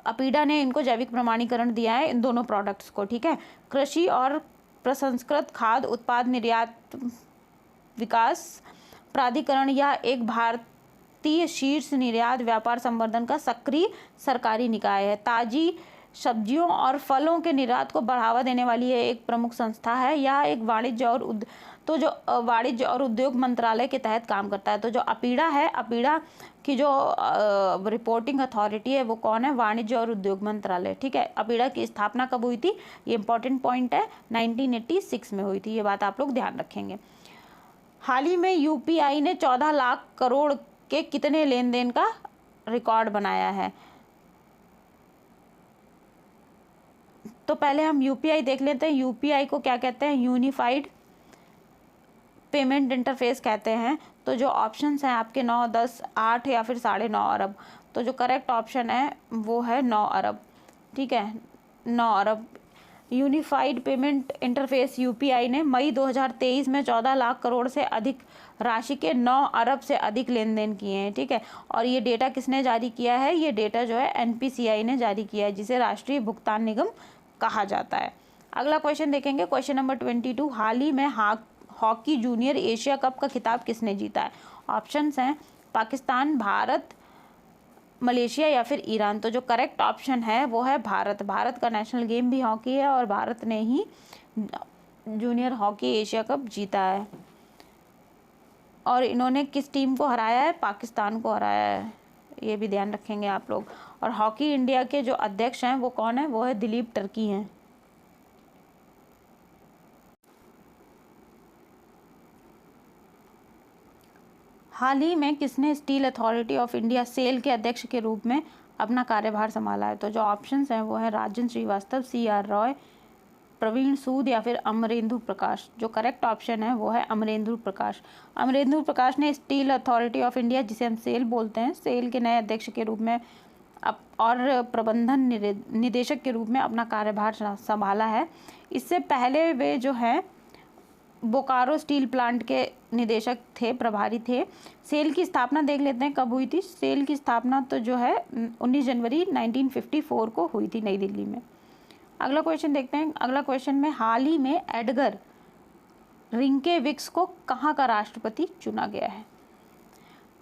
अपीडा ने इनको जैविक प्रमाणीकरण दिया है, इन दोनों प्रोडक्ट्स को। ठीक है, कृषि और प्रसंस्कृत खाद्य उत्पाद निर्यात विकास प्राधिकरण यह एक भारतीय शीर्ष निर्यात व्यापार संवर्धन का सक्रिय सरकारी निकाय है। ताजी सब्जियों और फलों के निर्यात को बढ़ावा देने वाली ये एक प्रमुख संस्था है। यह एक वाणिज्य और उद्योग मंत्रालय के तहत काम करता है। तो जो अपीडा है, अपीडा की जो रिपोर्टिंग अथॉरिटी है वो कौन है? वाणिज्य और उद्योग मंत्रालय। ठीक है, अपीडा की स्थापना कब हुई थी? ये इंपॉर्टेंट पॉइंट है, 1986 में हुई थी, ये बात आप लोग ध्यान रखेंगे। हाल ही में UPI ने 14 लाख करोड़ के कितने लेन देन का रिकॉर्ड बनाया है? तो पहले हम UPI देख लेते हैं। UPI को क्या कहते हैं? यूनिफाइड पेमेंट इंटरफेस कहते हैं। तो जो ऑप्शंस हैं आपके 9, 10, 8 या फिर 9.5 अरब। तो जो करेक्ट ऑप्शन है वो है 9 अरब। ठीक है, 9 अरब। यूनिफाइड पेमेंट इंटरफेस UPI ने मई 2023 में 14 लाख करोड़ से अधिक राशि के 9 अरब से अधिक लेन देन किए हैं। ठीक है, और ये डेटा किसने जारी किया है? ये डेटा जो है NPCI ने जारी किया है, जिसे राष्ट्रीय भुगतान निगम कहा जाता है। अगला क्वेश्चन देखेंगे। क्वेश्चन नंबर 22, हाल ही में हॉकी जूनियर एशिया कप का खिताब किसने जीता है? ऑप्शंस हैं पाकिस्तान, भारत, मलेशिया या फिर ईरान। तो जो करेक्ट ऑप्शन है वो है भारत। भारत का नेशनल गेम भी हॉकी है और भारत ने ही जूनियर हॉकी एशिया कप जीता है। और इन्होंने किस टीम को हराया है? पाकिस्तान को हराया है, ये भी ध्यान रखेंगे आप लोग। और हॉकी इंडिया के जो अध्यक्ष हैं वो कौन है? वो है दिलीप टर्की हैं। हाल ही में किसने Steel Authority of India SAIL के अध्यक्ष के रूप में अपना कार्यभार संभाला है? तो जो ऑप्शंस हैं वो है राजन श्रीवास्तव, CR रॉय, प्रवीण सूद या फिर अमरेंद्र प्रकाश। जो करेक्ट ऑप्शन है वो है अमरेंद्र प्रकाश। अमरेंद्र प्रकाश ने स्टील अथॉरिटी ऑफ इंडिया, जिसे हम सेल बोलते हैं, सेल के नए अध्यक्ष के रूप में और प्रबंधन निदेशक के रूप में अपना कार्यभार संभाला है। इससे पहले वे जो है बोकारो स्टील प्लांट के निदेशक थे, प्रभारी थे। सेल की स्थापना देख लेते हैं कब हुई थी। सेल की स्थापना तो जो है 19 जनवरी 1954 को हुई थी नई दिल्ली में। अगला क्वेश्चन देखते हैं। अगला क्वेश्चन में हाल ही में एडगर रिंकेविक्स को कहाँ का राष्ट्रपति चुना गया है?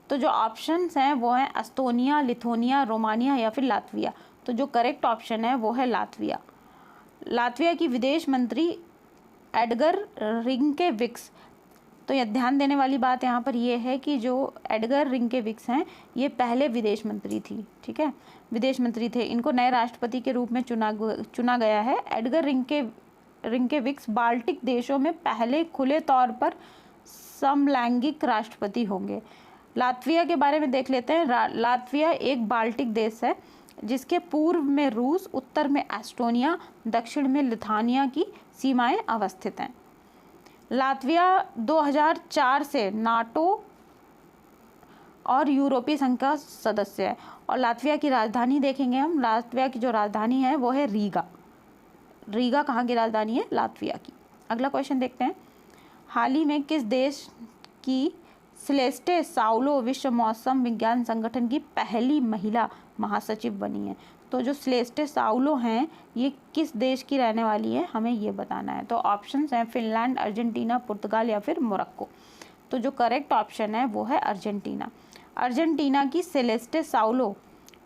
तो जो ऑप्शंस हैं वो हैं एस्टोनिया, लिथुआनिया, रोमानिया या फिर लातविया। तो जो करेक्ट ऑप्शन है वो है लातविया। लातविया की विदेश मंत्री एडगर रिंकेविक्स। तो यह ध्यान देने वाली बात यहाँ पर यह है कि जो एडगर रिंकेविक्स हैं ये पहले विदेश मंत्री थी। ठीक है, विदेश मंत्री थे। इनको नए राष्ट्रपति के रूप में चुना गया है। एडगर रिंकेविक्स बाल्टिक देशों में पहले खुले तौर पर समलैंगिक राष्ट्रपति होंगे। लातविया के बारे में देख लेते हैं। लातविया एक बाल्टिक देश है जिसके पूर्व में रूस, उत्तर में एस्टोनिया, दक्षिण में लिथुआनिया की सीमाएं अवस्थित हैं। लातविया 2004 से नाटो और यूरोपीय संघ का सदस्य है। और लातविया की राजधानी देखेंगे हम। लातविया की जो राजधानी है वो है रीगा। रीगा कहाँ की राजधानी है? लातविया की। अगला क्वेश्चन देखते हैं, हाल ही में किस देश की सेलेस्टे साउलो विश्व मौसम विज्ञान संगठन की पहली महिला महासचिव बनी है? तो जो सेलेस्टे साउलो हैं ये किस देश की रहने वाली है, हमें ये बताना है। तो ऑप्शंस हैं फिनलैंड, अर्जेंटीना, पुर्तगाल या फिर मोरक्को। तो जो करेक्ट ऑप्शन है वो है अर्जेंटीना। अर्जेंटीना की सेलेस्टे साउलो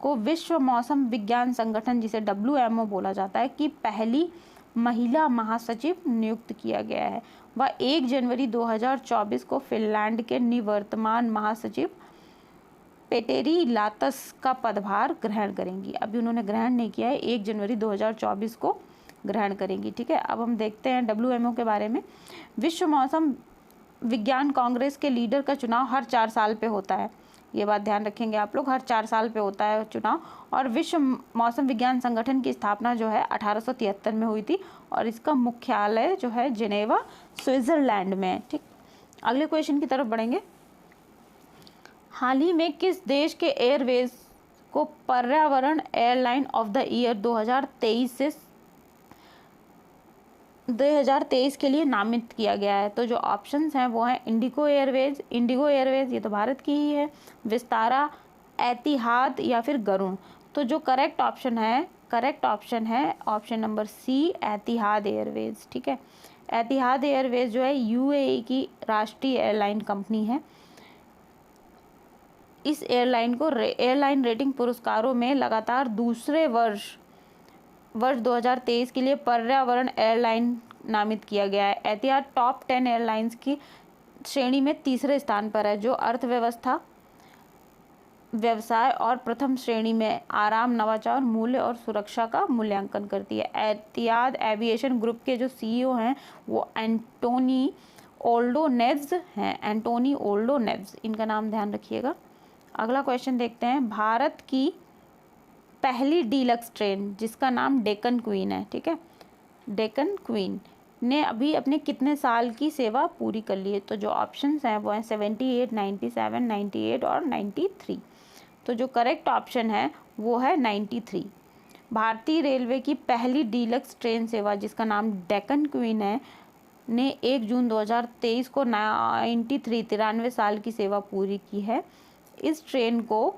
को विश्व मौसम विज्ञान संगठन, जिसे WMO बोला जाता है, की पहली महिला महासचिव नियुक्त किया गया है। वह 1 जनवरी 2024 को फिनलैंड के निवर्तमान महासचिव पेटेरी लातस का पदभार ग्रहण करेंगी। अभी उन्होंने ग्रहण नहीं किया है, 1 जनवरी 2024 को ग्रहण करेंगी। ठीक है, अब हम देखते हैं WMO के बारे में। विश्व मौसम विज्ञान कांग्रेस के लीडर का चुनाव हर 4 साल पे होता है, ये बात ध्यान रखेंगे आप लोग, हर 4 साल पे होता है चुनाव। और विश्व मौसम विज्ञान संगठन की स्थापना जो है 1873 में हुई थी और इसका मुख्यालय जो है जिनेवा स्विट्जरलैंड में है। ठीक, अगले क्वेश्चन की तरफ बढ़ेंगे। हाल ही में किस देश के एयरवेज को पर्यावरण एयरलाइन ऑफ द ईयर 2023 के लिए नामित किया गया है? तो जो ऑप्शंस हैं वो हैं इंडिगो एयरवेज, ये तो भारत की ही है, विस्तारा, एतिहाद या फिर गरुण। तो जो करेक्ट ऑप्शन है ऑप्शन नंबर सी, एतिहाद एयरवेज। ठीक है, एतिहाद एयरवेज जो है UAE की राष्ट्रीय एयरलाइन कंपनी है। इस एयरलाइन को एयरलाइन रेटिंग पुरस्कारों में लगातार दूसरे वर्ष 2023 के लिए पर्यावरण एयरलाइन नामित किया गया है। एतिहाद टॉप 10 एयरलाइंस की श्रेणी में तीसरे स्थान पर है, जो अर्थव्यवस्था, व्यवसाय और प्रथम श्रेणी में आराम, नवाचार, मूल्य और सुरक्षा का मूल्यांकन करती है। एतिहाद एविएशन ग्रुप के जो CEO हैं वो एंटोनी ओल्डो नेव्स हैं, एंटोनी ओल्डो नेव्स, इनका नाम ध्यान रखिएगा। अगला क्वेश्चन देखते हैं, भारत की पहली डीलक्स ट्रेन जिसका नाम डेक्कन क्वीन है, ठीक है, डेक्कन क्वीन ने अभी अपने कितने साल की सेवा पूरी कर ली है? तो जो ऑप्शंस हैं वो हैं 78, 97, 98 और 93। तो जो करेक्ट ऑप्शन है वो है 93। भारतीय रेलवे की पहली डीलक्स ट्रेन सेवा जिसका नाम डेक्कन क्वीन है ने 1 जून 2023 को 93 साल की सेवा पूरी की है। इस ट्रेन को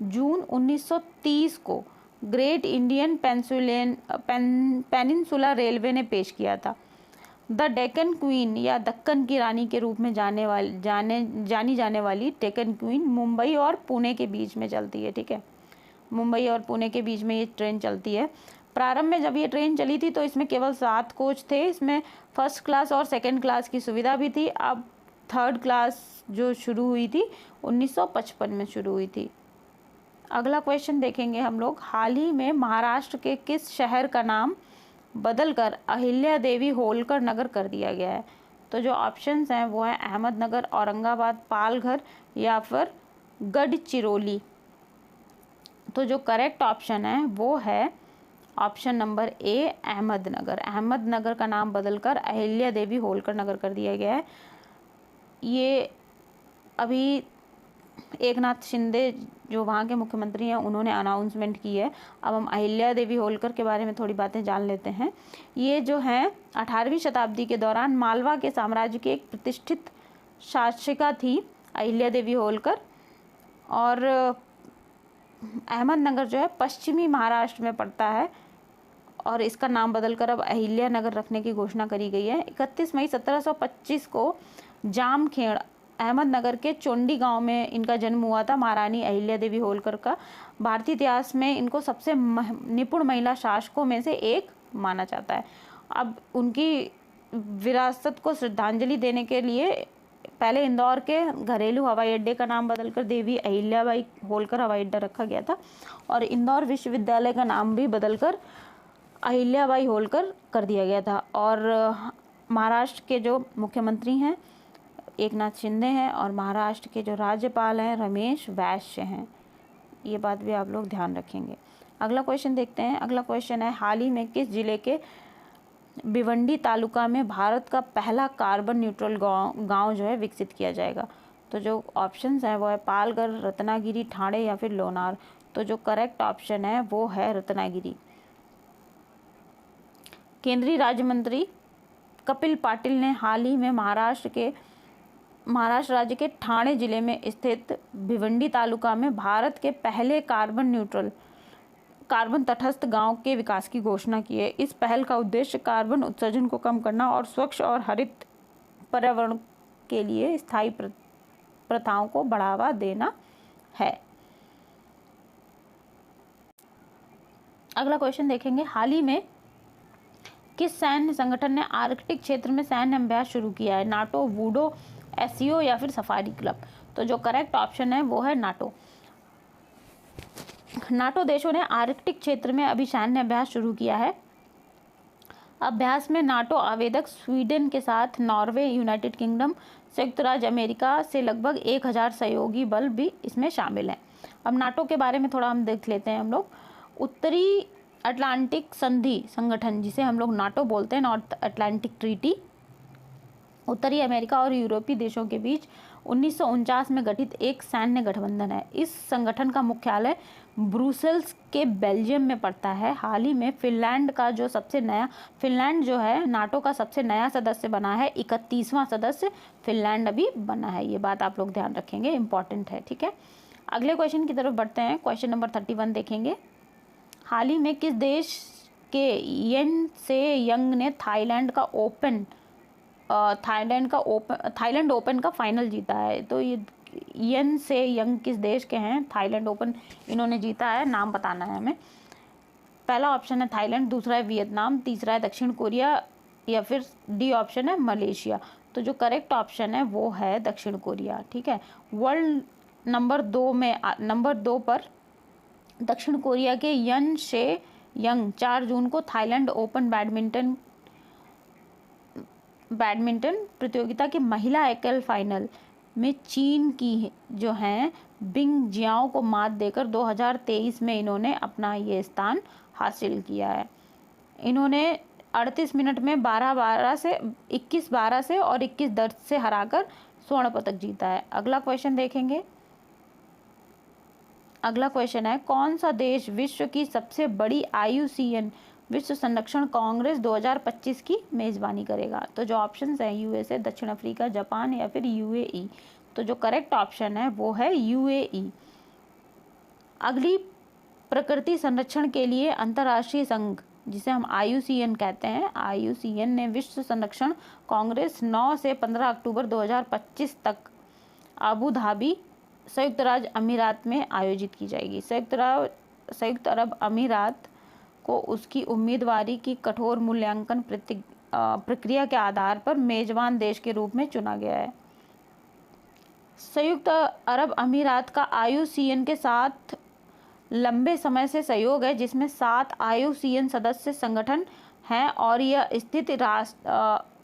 जून 1930 को ग्रेट इंडियन पेनिनसुला रेलवे ने पेश किया था। द डेक्कन क्वीन या दक्कन की रानी के रूप में जानी जाने वाली डेक्कन क्वीन मुंबई और पुणे के बीच में चलती है। ठीक है, मुंबई और पुणे के बीच में ये ट्रेन चलती है। प्रारंभ में जब ये ट्रेन चली थी तो इसमें केवल 7 कोच थे। इसमें फर्स्ट क्लास और सेकंड क्लास की सुविधा भी थी। अब थर्ड क्लास जो शुरू हुई थी 1955 में शुरू हुई थी। अगला क्वेश्चन देखेंगे हम लोग, हाल ही में महाराष्ट्र के किस शहर का नाम बदलकर अहिल्या देवी होलकर नगर कर दिया गया है? तो जो ऑप्शंस हैं वो हैं अहमदनगर, औरंगाबाद, पालघर या फिर गढ़चिरौली। तो जो करेक्ट ऑप्शन है वो है option number A, Ahmednagar. Ahmednagar का नाम बदलकर अहिल्या देवी होलकर नगर कर दिया गया है। ये अभी एकनाथ शिंदे जो वहाँ के मुख्यमंत्री हैं उन्होंने अनाउंसमेंट की है। अब हम अहिल्या देवी होलकर के बारे में थोड़ी बातें जान लेते हैं। ये जो हैं 18वीं शताब्दी के दौरान मालवा के साम्राज्य की एक प्रतिष्ठित शासिका थी अहिल्या देवी होलकर। और अहमदनगर जो है पश्चिमी महाराष्ट्र में पड़ता है और इसका नाम बदलकर अब अहिल्या नगर रखने की घोषणा करी गई है। 31 मई 1725 को जामखेड़ अहमदनगर के चोंडी गांव में इनका जन्म हुआ था, महारानी अहिल्या देवी होलकर का। भारतीय इतिहास में इनको सबसे निपुण महिला शासकों में से एक माना जाता है। अब उनकी विरासत को श्रद्धांजलि देने के लिए पहले इंदौर के घरेलू हवाई अड्डे का नाम बदलकर देवी अहिल्याबाई होलकर हवाई अड्डा रखा गया था और इंदौर विश्वविद्यालय का नाम भी बदलकर अहिल्याबाई होलकर कर दिया गया था। और महाराष्ट्र के जो मुख्यमंत्री हैं एकनाथ शिंदे हैं और महाराष्ट्र के जो राज्यपाल हैं रमेश वैश्य हैं। ये बात भी आप लोग ध्यान रखेंगे। अगला क्वेश्चन देखते हैं। अगला क्वेश्चन है, हाल ही में किस जिले के भिवंडी तालुका में भारत का पहला कार्बन न्यूट्रल गांव जो है विकसित किया जाएगा? तो जो ऑप्शंस हैं वो है पालघर, रत्नागिरी, ठाणे या फिर लोनार। तो जो करेक्ट ऑप्शन है वो है रत्नागिरी। केंद्रीय राज्य मंत्री कपिल पाटिल ने हाल ही में महाराष्ट्र राज्य के ठाणे जिले में स्थित भिवंडी तालुका में भारत के पहले कार्बन तटस्थ गांव के विकास की घोषणा की है। इस पहल का उद्देश्य कार्बन उत्सर्जन को कम करना और स्वच्छ और हरित पर्यावरण के लिए स्थायी प्रथाओं को बढ़ावा देना है। अगला क्वेश्चन देखेंगे, हाल ही में किस सैन्य संगठन ने आर्कटिक क्षेत्र में सैन्य अभ्यास शुरू किया है? नाटो, वूडो, एससीओ या फिर सफारी क्लब? तो जो करेक्ट ऑप्शन है वो है नाटो। नाटो देशों ने आर्कटिक क्षेत्र में अभी सैन्य अभ्यास शुरू किया है। अभ्यास में नाटो आवेदक स्वीडन के साथ नॉर्वे, यूनाइटेड किंगडम, संयुक्त राज्य अमेरिका से लगभग 1000 सहयोगी बल भी इसमें शामिल हैं। अब नाटो के बारे में थोड़ा हम देख लेते हैं हम लोग। उत्तरी अटलांटिक संधि संगठन, जिसे हम लोग नाटो बोलते हैं, नॉर्थ अटलांटिक ट्रीटी, उत्तरी अमेरिका और यूरोपीय देशों के बीच 1949 में गठित एक सैन्य गठबंधन है। इस संगठन का मुख्यालय ब्रुसेल्स के बेल्जियम में पड़ता है। हाल ही में फिनलैंड जो है नाटो का सबसे नया सदस्य बना है। 31वां सदस्य फिनलैंड अभी बना है। ये बात आप लोग ध्यान रखेंगे, इंपॉर्टेंट है, ठीक है। अगले क्वेश्चन की तरफ बढ़ते हैं। क्वेश्चन नंबर 31 देखेंगे, हाल ही में किस देश के येन से यंग ने थाईलैंड ओपन का फाइनल जीता है? तो ये येन से यंग किस देश के हैं? थाईलैंड ओपन इन्होंने जीता है, नाम बताना है हमें। पहला ऑप्शन है थाईलैंड, दूसरा है वियतनाम, तीसरा है दक्षिण कोरिया या फिर डी ऑप्शन है मलेशिया। तो जो करेक्ट ऑप्शन है वो है दक्षिण कोरिया, ठीक है। वर्ल्ड नंबर 2 पर दक्षिण कोरिया के यन शे यंग 4 जून को थाईलैंड ओपन बैडमिंटन प्रतियोगिता के महिला एकल फाइनल में चीन की जो हैं बिंग जियाओ को मात देकर 2023 में इन्होंने अपना ये स्थान हासिल किया है। इन्होंने 38 मिनट में 21-12 से और 21-10 से हराकर स्वर्ण पदक जीता है। अगला क्वेश्चन देखेंगे। अगला क्वेश्चन है, कौन सा देश विश्व की सबसे बड़ी IUCN विश्व संरक्षण कांग्रेस 2025 की मेजबानी करेगा? तो जो ऑप्शंस हैं USA, दक्षिण अफ्रीका, जापान या फिर UAE। तो जो करेक्ट ऑप्शन है वो है UAE। अगली प्रकृति संरक्षण के लिए अंतर्राष्ट्रीय संघ, जिसे हम IUCN कहते हैं, IUCN ने विश्व संरक्षण कांग्रेस 9 से 15 अक्टूबर 2025 तक अबू धाबी संयुक्त राज्य अमीरात में आयोजित की जाएगी। संयुक्त अरब अमीरात को उसकी उम्मीदवारी की कठोर मूल्यांकन प्रक्रिया के आधार पर मेजबान देश के रूप में चुना गया है। संयुक्त अरब अमीरात का IUCN के साथ लंबे समय से सहयोग है, जिसमें 7 IUCN सदस्य संगठन हैं और यह स्थित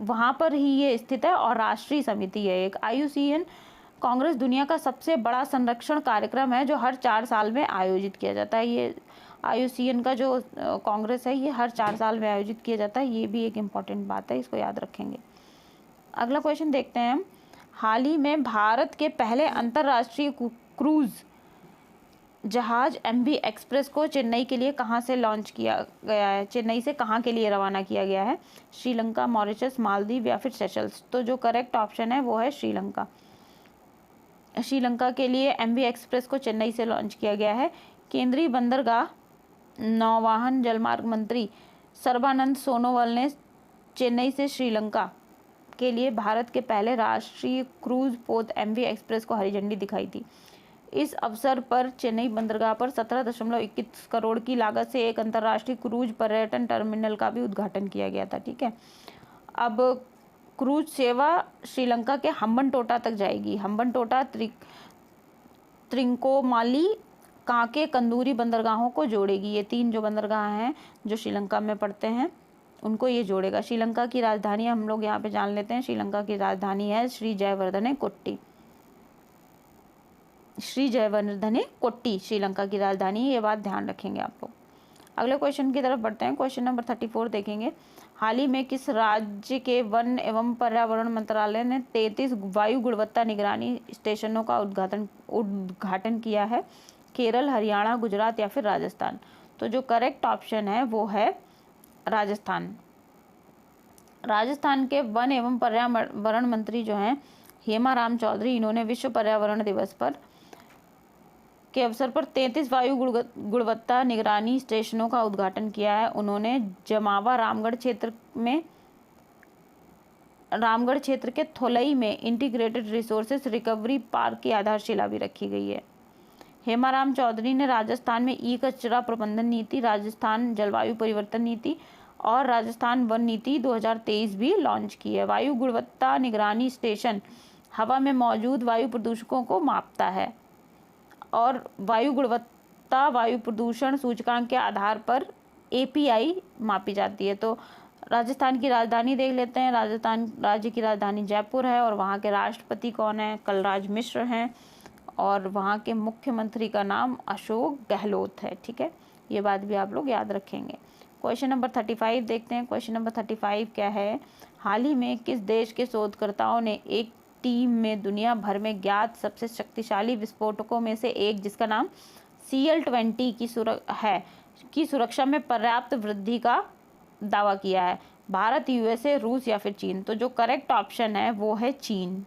वहाँ पर ही ये स्थित है और राष्ट्रीय समिति है एक। IUCN कांग्रेस दुनिया का सबसे बड़ा संरक्षण कार्यक्रम है जो हर 4 साल में आयोजित किया जाता है। ये IUCN का जो कांग्रेस है ये हर 4 साल में आयोजित किया जाता है। ये भी एक इम्पॉर्टेंट बात है, इसको याद रखेंगे। अगला क्वेश्चन देखते हैं हम। हाल ही में भारत के पहले अंतर्राष्ट्रीय क्रूज जहाज MV एक्सप्रेस को चेन्नई के लिए कहाँ से लॉन्च किया गया है? चेन्नई से कहाँ के लिए रवाना किया गया है? श्रीलंका, मॉरिशस, मालदीव या फिर सेशल्स? तो जो करेक्ट ऑप्शन है वो है श्रीलंका। श्रीलंका के लिए MV एक्सप्रेस को चेन्नई से लॉन्च किया गया है। केंद्रीय बंदरगाह, नौवहन, जलमार्ग मंत्री सर्बानंद सोनोवाल ने चेन्नई से श्रीलंका के लिए भारत के पहले राष्ट्रीय क्रूज पोत MV एक्सप्रेस को हरी झंडी दिखाई थी। इस अवसर पर चेन्नई बंदरगाह पर 17.21 करोड़ की लागत से एक अंतर्राष्ट्रीय क्रूज पर्यटन टर्मिनल का भी उद्घाटन किया गया था, ठीक है। अब क्रूज सेवा श्रीलंका के हम्बनटोटा तक जाएगी। हम्बनटोटा, त्रिंकोमाली, कांके, कंदूरी बंदरगाहों को जोड़ेगी। ये 3 जो बंदरगाह हैं जो श्रीलंका में पड़ते हैं उनको ये जोड़ेगा। श्रीलंका की राजधानी हम लोग यहाँ पे जान लेते हैं। श्रीलंका की राजधानी है श्री जयवर्धने कोट्टी। श्रीलंका की राजधानी, ये बात ध्यान रखेंगे आप लोग। अगले क्वेश्चन की तरफ बढ़ते हैं। क्वेश्चन नंबर 34 देखेंगे। हाल ही में किस राज्य के वन एवं पर्यावरण मंत्रालय ने 33 वायु गुणवत्ता निगरानी स्टेशनों का उद्घाटन किया है? केरल, हरियाणा, गुजरात या फिर राजस्थान? तो जो करेक्ट ऑप्शन है वो है राजस्थान। राजस्थान के वन एवं पर्यावरण मंत्री जो हैं हेमाराम चौधरी, इन्होंने विश्व पर्यावरण दिवस के अवसर पर 33 वायु गुणवत्ता निगरानी स्टेशनों का उद्घाटन किया है। उन्होंने जमावा रामगढ़ क्षेत्र के थोलई में इंटीग्रेटेड रिसोर्सेज रिकवरी पार्क की आधारशिला भी रखी गई है। हेमाराम चौधरी ने राजस्थान में ई कचरा प्रबंधन नीति, राजस्थान जलवायु परिवर्तन नीति और राजस्थान वन नीति 2023 भी लॉन्च की है। वायु गुणवत्ता निगरानी स्टेशन हवा में मौजूद वायु प्रदूषकों को मापता है और वायु गुणवत्ता वायु प्रदूषण सूचकांक के आधार पर API मापी जाती है। तो राजस्थान की राजधानी देख लेते हैं। राजस्थान राज्य की राजधानी जयपुर है और वहाँ के राष्ट्रपति कौन है? कलराज मिश्र हैं और वहाँ के मुख्यमंत्री का नाम अशोक गहलोत है। ठीक है, ये बात भी आप लोग याद रखेंगे। क्वेश्चन नंबर 35 देखते हैं। क्वेश्चन नंबर 35 क्या है? हाल ही में किस देश के शोधकर्ताओं ने एक टीम में दुनिया भर में ज्ञात सबसे शक्तिशाली विस्फोटकों में से एक, जिसका नाम CL-20 की सुरक्षा में पर्याप्त वृद्धि का दावा किया है? भारत, USA, रूस या फिर चीन? तो जो करेक्ट ऑप्शन है वो है चीन।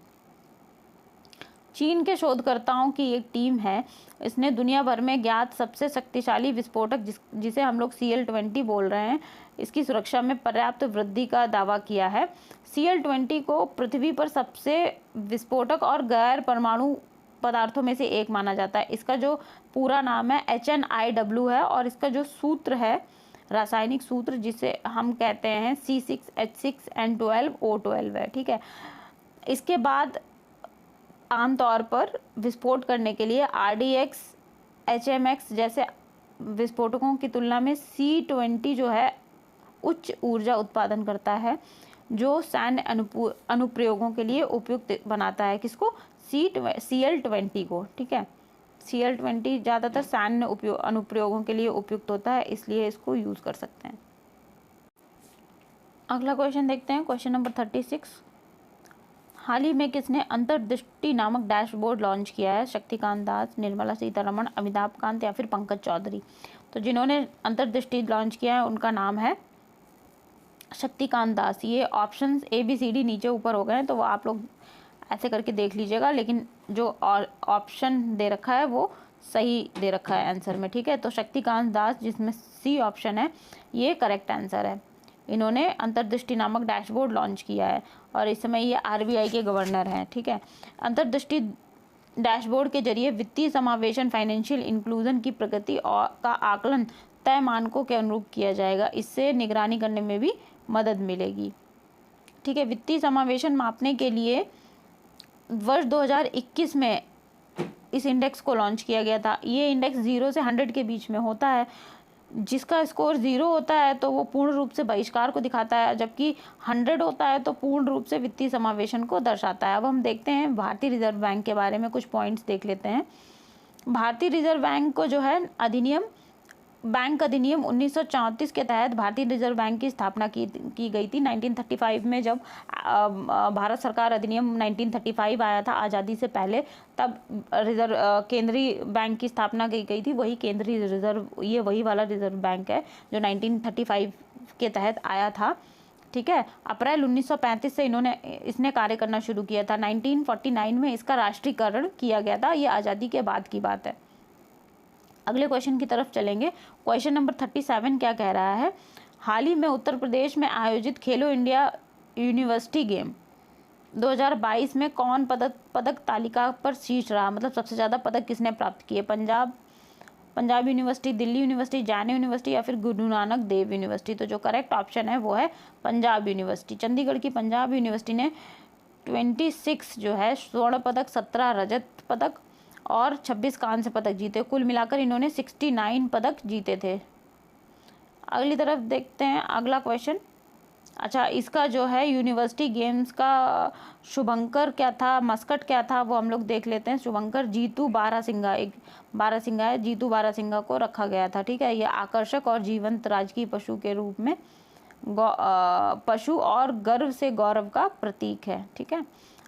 चीन के शोधकर्ताओं की एक टीम है, इसने दुनिया भर में ज्ञात सबसे शक्तिशाली विस्फोटक जिसे हम लोग CL-20 बोल रहे हैं, इसकी सुरक्षा में पर्याप्त वृद्धि का दावा किया है। CL-20 को पृथ्वी पर सबसे विस्फोटक और गैर परमाणु पदार्थों में से एक माना जाता है। इसका जो पूरा नाम है HNIW है और इसका जो सूत्र है, रासायनिक सूत्र, जिसे हम कहते हैं C6H6N12O12 है। ठीक है, इसके बाद आमतौर पर विस्फोट करने के लिए RDX, HMX जैसे विस्फोटकों की तुलना में C-20 जो है उच्च ऊर्जा उत्पादन करता है, जो सैन्य अनुप्रयोगों के लिए उपयुक्त बनाता है। किसको? CL-20 को। ठीक है, CL-20 ज़्यादातर सैन्य अनुप्रयोगों के लिए उपयुक्त होता है, इसलिए इसको यूज़ कर सकते हैं। अगला क्वेश्चन देखते हैं। क्वेश्चन नंबर 36, हाल ही में किसने अंतर्दृष्टि नामक डैशबोर्ड लॉन्च किया है? शक्तिकांत दास, निर्मला सीतारमण, अमिताभ कांत या फिर पंकज चौधरी? तो जिन्होंने अंतर्दृष्टि लॉन्च किया है उनका नाम है शक्तिकांत दास। ये ऑप्शंस ABCD नीचे ऊपर हो गए हैं, तो वो आप लोग ऐसे करके देख लीजिएगा, लेकिन जो ऑप्शन दे रखा है वो सही दे रखा है आंसर में। ठीक है, तो शक्तिकांत दास, जिसमें C ऑप्शन है, ये करेक्ट आंसर है। इन्होंने अंतर्दृष्टि नामक डैशबोर्ड लॉन्च किया है और इस समय ये RBI के गवर्नर हैं। ठीक है, अंतर्दृष्टि डैशबोर्ड के जरिए वित्तीय समावेशन, फाइनेंशियल इंक्लूजन की प्रगति का आकलन तय मानकों के अनुरूप किया जाएगा। इससे निगरानी करने में भी मदद मिलेगी। ठीक है, वित्तीय समावेशन मापने के लिए वर्ष 2021 में इस इंडेक्स को लॉन्च किया गया था। ये इंडेक्स 0 से 100 के बीच में होता है। जिसका स्कोर 0 होता है तो वो पूर्ण रूप से बहिष्कार को दिखाता है, जबकि 100 होता है तो पूर्ण रूप से वित्तीय समावेशन को दर्शाता है। अब हम देखते हैं भारतीय रिजर्व बैंक के बारे में कुछ पॉइंट्स देख लेते हैं। भारतीय रिजर्व बैंक को जो है बैंक अधिनियम 1934 के तहत भारतीय रिजर्व बैंक की स्थापना की गई थी। 1935 में जब भारत सरकार अधिनियम 1935 आया था आज़ादी से पहले, तब केंद्रीय बैंक की स्थापना की गई थी। वही केंद्रीय रिजर्व, ये वही वाला रिजर्व बैंक है जो 1935 के तहत आया था। ठीक है, अप्रैल 1935 से इसने कार्य करना शुरू किया था। 1949 में इसका राष्ट्रीयकरण किया गया था। ये आज़ादी के बाद की बात है। अगले क्वेश्चन की तरफ चलेंगे। क्वेश्चन नंबर 37 क्या कह रहा है? हाल ही में उत्तर प्रदेश में आयोजित खेलो इंडिया यूनिवर्सिटी गेम 2022 में कौन पदक तालिका पर शीर्ष रहा? मतलब सबसे ज़्यादा पदक किसने प्राप्त किए? पंजाब यूनिवर्सिटी, दिल्ली यूनिवर्सिटी, जाने यूनिवर्सिटी या फिर गुरु नानक देव यूनिवर्सिटी? तो जो करेक्ट ऑप्शन है वो है पंजाब यूनिवर्सिटी। चंडीगढ़ की पंजाब यूनिवर्सिटी ने 26 जो है स्वर्ण पदक, 17 रजत पदक और 26 कांस्य पदक जीते। कुल मिलाकर इन्होंने 69 पदक जीते थे। अगली तरफ देखते हैं अगला क्वेश्चन। अच्छा, इसका जो है यूनिवर्सिटी गेम्स का शुभंकर क्या था, मस्कट क्या था, वो हम लोग देख लेते हैं। शुभंकर जीतू बारहसिंगा, एक बारहसिंगा है, जीतू बारहसिंगा को रखा गया था। ठीक है, ये आकर्षक और जीवंत राजकीय पशु के रूप में पशु और गर्व से गौरव का प्रतीक है। ठीक है,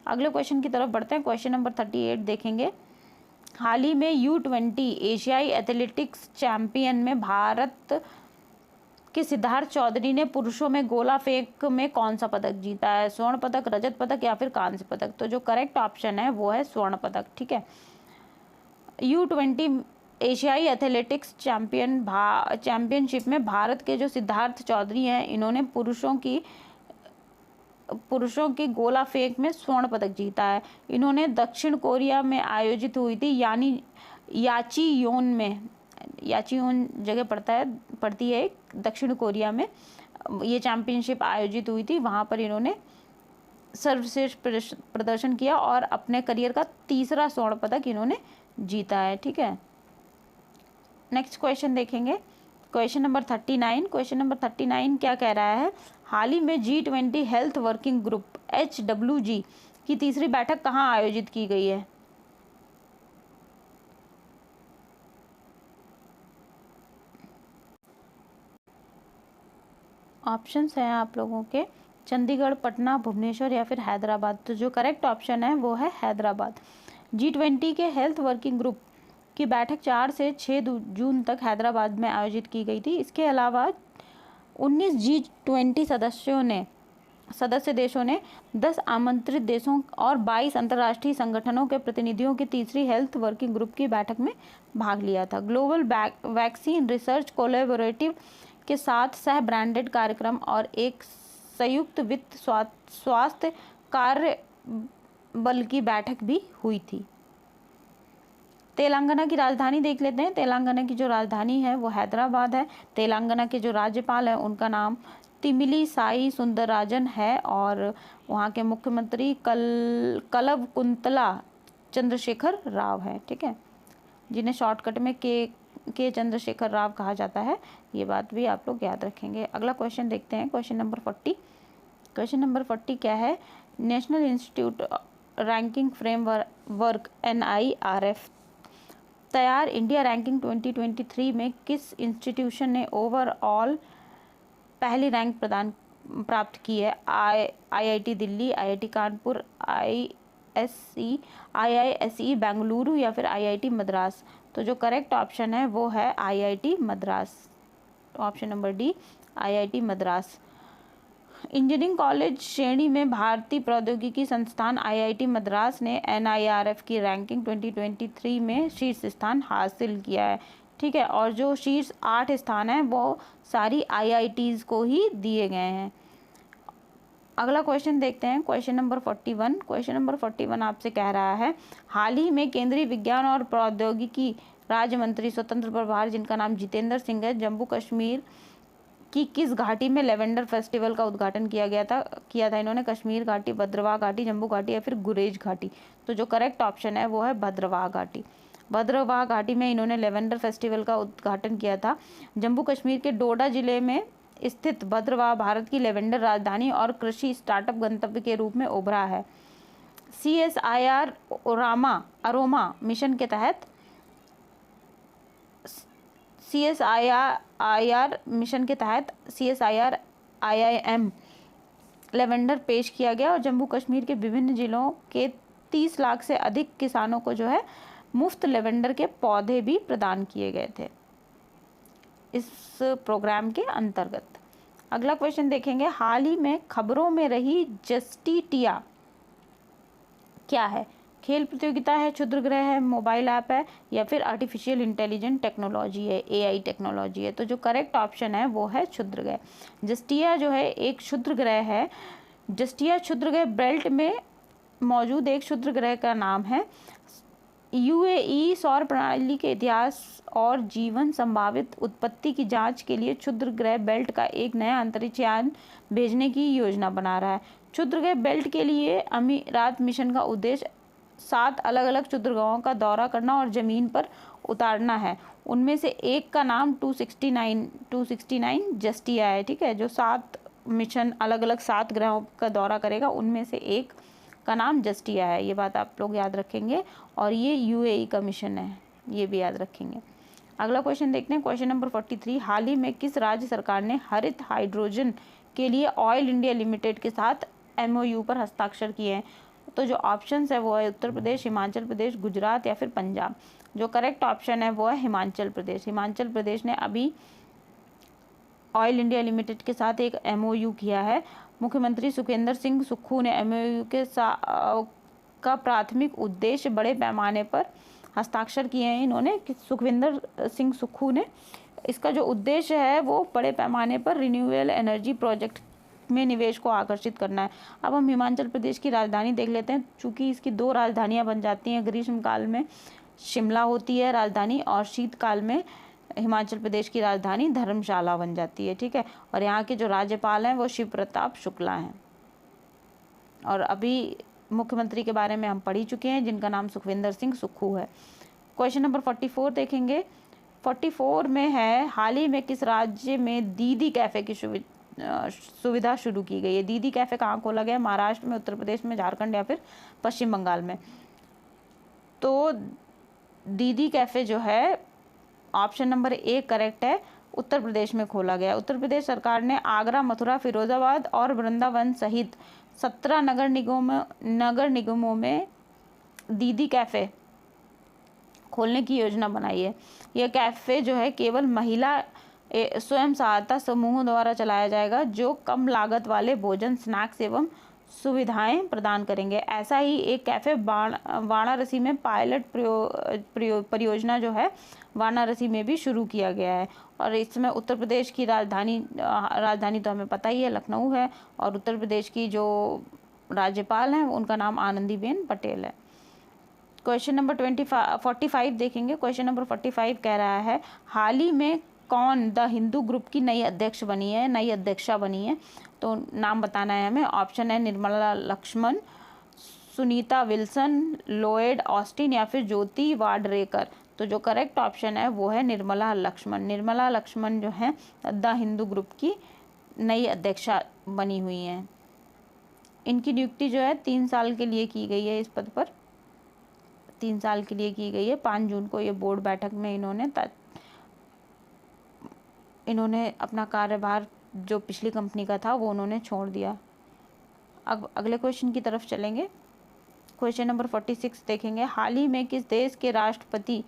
अगले क्वेश्चन की तरफ बढ़ते हैं। क्वेश्चन नंबर 38 देखेंगे। हाल ही में U20 एशियाई एथलेटिक्स चैंपियन में भारत कि सिद्धार्थ चौधरी ने पुरुषों में गोला फेंक में कौन सा पदक जीता है? स्वर्ण पदक, रजत पदक या फिर कांस्य पदक? तो जो करेक्ट ऑप्शन है वो है स्वर्ण पदक। ठीक है। U20 एशियाई एथलेटिक्स चैंपियनशिप में भारत के जो सिद्धार्थ चौधरी हैं, इन्होंने पुरुषों की गोला फेंक में स्वर्ण पदक जीता है। इन्होंने दक्षिण कोरिया में आयोजित हुई थी, यानी याचीयोन जगह पड़ती है दक्षिण कोरिया में, ये चैंपियनशिप आयोजित हुई थी। वहाँ पर इन्होंने सर्वश्रेष्ठ प्रदर्शन किया और अपने करियर का तीसरा स्वर्ण पदक इन्होंने जीता है। ठीक है। नेक्स्ट क्वेश्चन देखेंगे, क्वेश्चन नंबर 39। क्वेश्चन नंबर 39 क्या कह रहा है? हाल ही में G20 health working group HWG की तीसरी बैठक कहाँ आयोजित की गई है? ऑप्शंस हैं आप लोगों के चंडीगढ़, पटना, भुवनेश्वर या फिर हैदराबाद। तो जो करेक्ट ऑप्शन है वो है हैदराबाद। G20 के हेल्थ वर्किंग ग्रुप की बैठक 4 से 6 जून तक हैदराबाद में आयोजित की गई थी। इसके अलावा 19 G20 सदस्य देशों ने 10 आमंत्रित देशों और 22 अंतर्राष्ट्रीय संगठनों के प्रतिनिधियों की तीसरी हेल्थ वर्किंग ग्रुप की बैठक में भाग लिया था। ग्लोबल वैक्सीन रिसर्च कोलैबोरेटिव के साथ सह ब्रांडेड कार्यक्रम और एक संयुक्त वित्त स्वास्थ्य कार्य बल की बैठक भी हुई थी। तेलंगाना की राजधानी देख लेते हैं। तेलंगाना की जो राजधानी है वो हैदराबाद है। तेलंगाना के जो राज्यपाल हैं उनका नाम तिमिली साई सुंदरराजन है और वहाँ के मुख्यमंत्री कलवकुंतला चंद्रशेखर राव है। ठीक है, जिन्हें शॉर्टकट में के चंद्रशेखर राव कहा जाता है। ये बात भी आप लोग याद रखेंगे। अगला क्वेश्चन देखते हैं, क्वेश्चन नंबर 40। क्वेश्चन नंबर 40 क्या है? National institute ranking framework NIRF तैयार इंडिया रैंकिंग 2023 में किस इंस्टीट्यूशन ने ओवरऑल पहली रैंक प्राप्त की है? IIT Delhi, IIT Kanpur, IISE Bengaluru या फिर IIT मद्रास? तो जो करेक्ट ऑप्शन है वो है IIT Madras. Option number D, IIT Madras. Engineering college श्रेणी में भारतीय प्रौद्योगिकी संस्थान IIT मद्रास ने NIRF की रैंकिंग 2023 में शीर्ष स्थान हासिल किया है। ठीक है, और जो शीर्ष 8 स्थान हैं वो सारी IITs को ही दिए गए हैं। अगला क्वेश्चन देखते हैं, क्वेश्चन नंबर 41। क्वेश्चन नंबर 41 आपसे कह रहा है, हाल ही में केंद्रीय विज्ञान और प्रौद्योगिकी राज्य मंत्री स्वतंत्र प्रभार जिनका नाम जितेंद्र सिंह है, जम्मू कश्मीर की किस घाटी में लेवेंडर फेस्टिवल का उद्घाटन किया था इन्होंने? कश्मीर घाटी, भद्रवाह घाटी, जम्मू घाटी या फिर गुरेज घाटी? तो जो करेक्ट ऑप्शन है वो है भद्रवाह घाटी। भद्रवाह घाटी में इन्होंने लेवेंडर फेस्टिवल का उद्घाटन किया था। जम्मू कश्मीर के डोडा जिले में स्थित भद्रवाह भारत की लेवेंडर राजधानी और कृषि स्टार्टअप गंतव्य के रूप में उभरा है। CSIR अरोमा मिशन के तहत CSIR मिशन के तहत CSIR IIM लेवेंडर पेश किया गया और जम्मू कश्मीर के विभिन्न जिलों के 30 लाख से अधिक किसानों को जो है मुफ्त लेवेंडर के पौधे भी प्रदान किए गए थे इस प्रोग्राम के अंतर्गत। अगला क्वेश्चन देखेंगे, हाल ही में खबरों में रही जस्टिटिया क्या है? खेल प्रतियोगिता है, क्षुद्रग्रह है, मोबाइल ऐप है या फिर आर्टिफिशियल इंटेलिजेंट टेक्नोलॉजी है, AI टेक्नोलॉजी है? तो जो करेक्ट ऑप्शन है वो है क्षुद्रग्रह। जस्टिया जो है एक क्षुद्रग्रह है। जस्टिया क्षुद्रग्रह बेल्ट में मौजूद एक क्षुद्रग्रह का नाम है। UAE सौर प्रणाली के इतिहास और जीवन संभावित उत्पत्ति की जांच के लिए क्षुद्रग्रह बेल्ट का एक नया अंतरिक्ष यान भेजने की योजना बना रहा है। क्षुद्रग्रह बेल्ट के लिए अमीरात मिशन का उद्देश्य 7 अलग अलग क्षुद्रग्रहों का दौरा करना और जमीन पर उतारना है। उनमें से एक का नाम 269 जस्टिया है। ठीक है, जो 7 मिशन अलग अलग 7 ग्रहों का दौरा करेगा उनमें से एक का नाम जस्टिया है। ये बात आप लोग याद रखेंगे और ये UAE का मिशन है, ये भी याद रखेंगे। अगला क्वेश्चन देखते हैं, क्वेश्चन नंबर 43। हाल ही में किस राज्य सरकार ने हरित हाइड्रोजन के लिए ऑयल इंडिया लिमिटेड के साथ MOU पर हस्ताक्षर किए हैं? तो जो ऑप्शंस है वो है उत्तर प्रदेश, हिमाचल प्रदेश, गुजरात या फिर पंजाब? जो करेक्ट ऑप्शन है वो है हिमाचल प्रदेश। हिमाचल प्रदेश ने अभी ऑयल इंडिया लिमिटेड के साथ एक MOU किया है। मुख्यमंत्री सुखविंदर सिंह सुक्खू ने MOU का प्राथमिक उद्देश्य बड़े पैमाने पर हस्ताक्षर किए हैं इन्होंने, सुखविंदर सिंह सुक्खू ने। इसका जो उद्देश्य है वो बड़े पैमाने पर रिन्यूएबल एनर्जी प्रोजेक्ट में निवेश को आकर्षित करना है। अब हम हिमाचल प्रदेश की राजधानी देख लेते हैं। चूँकि इसकी 2 राजधानियां बन जाती हैं, ग्रीष्मकाल में शिमला होती है राजधानी और शीतकाल में हिमाचल प्रदेश की राजधानी धर्मशाला बन जाती है, ठीक है। और यहाँ के जो राज्यपाल हैं वो शिव प्रताप शुक्ला हैं। और अभी मुख्यमंत्री के बारे में हम पढ़ ही चुके हैं, जिनका नाम सुखविंदर सिंह सुक्खू है। क्वेश्चन नंबर 44 देखेंगे। 44 में है, हाल ही में किस राज्य में दीदी कैफ़े की सुविधा शुरू की गई है। दीदी कैफ़े कहाँ खोला गया है? महाराष्ट्र में, उत्तर प्रदेश में, झारखंड या फिर पश्चिम बंगाल में। तो दीदी कैफ़े जो है ऑप्शन नंबर A करेक्ट है, उत्तर प्रदेश में खोला गया। उत्तर प्रदेश सरकार ने आगरा, मथुरा, फिरोजाबाद और वृंदावन सहित 17 नगर निगमों में दीदी कैफ़े खोलने की योजना बनाई है। यह कैफ़े जो है केवल महिला स्वयं सहायता समूहों द्वारा चलाया जाएगा, जो कम लागत वाले भोजन, स्नैक्स एवं सुविधाएं प्रदान करेंगे। ऐसा ही एक कैफ़े वाराणसी में पायलट परियोजना जो है वाराणसी में भी शुरू किया गया है। और इसमें उत्तर प्रदेश की राजधानी तो हमें पता ही है, लखनऊ है। और उत्तर प्रदेश की जो राज्यपाल हैं उनका नाम आनंदीबेन पटेल है। क्वेश्चन नंबर 45 देखेंगे। क्वेश्चन नंबर 45 कह रहा है, हाल ही में कौन द हिंदू ग्रुप की नई अध्यक्षा बनी है। तो नाम बताना है हमें। ऑप्शन है Nirmala Laxman, Sunita Wilson, Lloyd Austin या फिर ज्योति वाडरेकर। तो जो करेक्ट ऑप्शन है वो है निर्मला लक्ष्मण। निर्मला लक्ष्मण जो है द हिंदू ग्रुप की नई अध्यक्षा बनी हुई हैं। इनकी नियुक्ति जो है 3 साल के लिए की गई है, इस पद पर 3 साल के लिए की गई है। 5 जून को ये बोर्ड बैठक में इन्होंने अपना कार्यभार जो पिछली कंपनी का था वो उन्होंने छोड़ दिया। अब अगले क्वेश्चन की तरफ चलेंगे। क्वेश्चन नंबर 46 देखेंगे। हाल ही में किस देश के राष्ट्रपति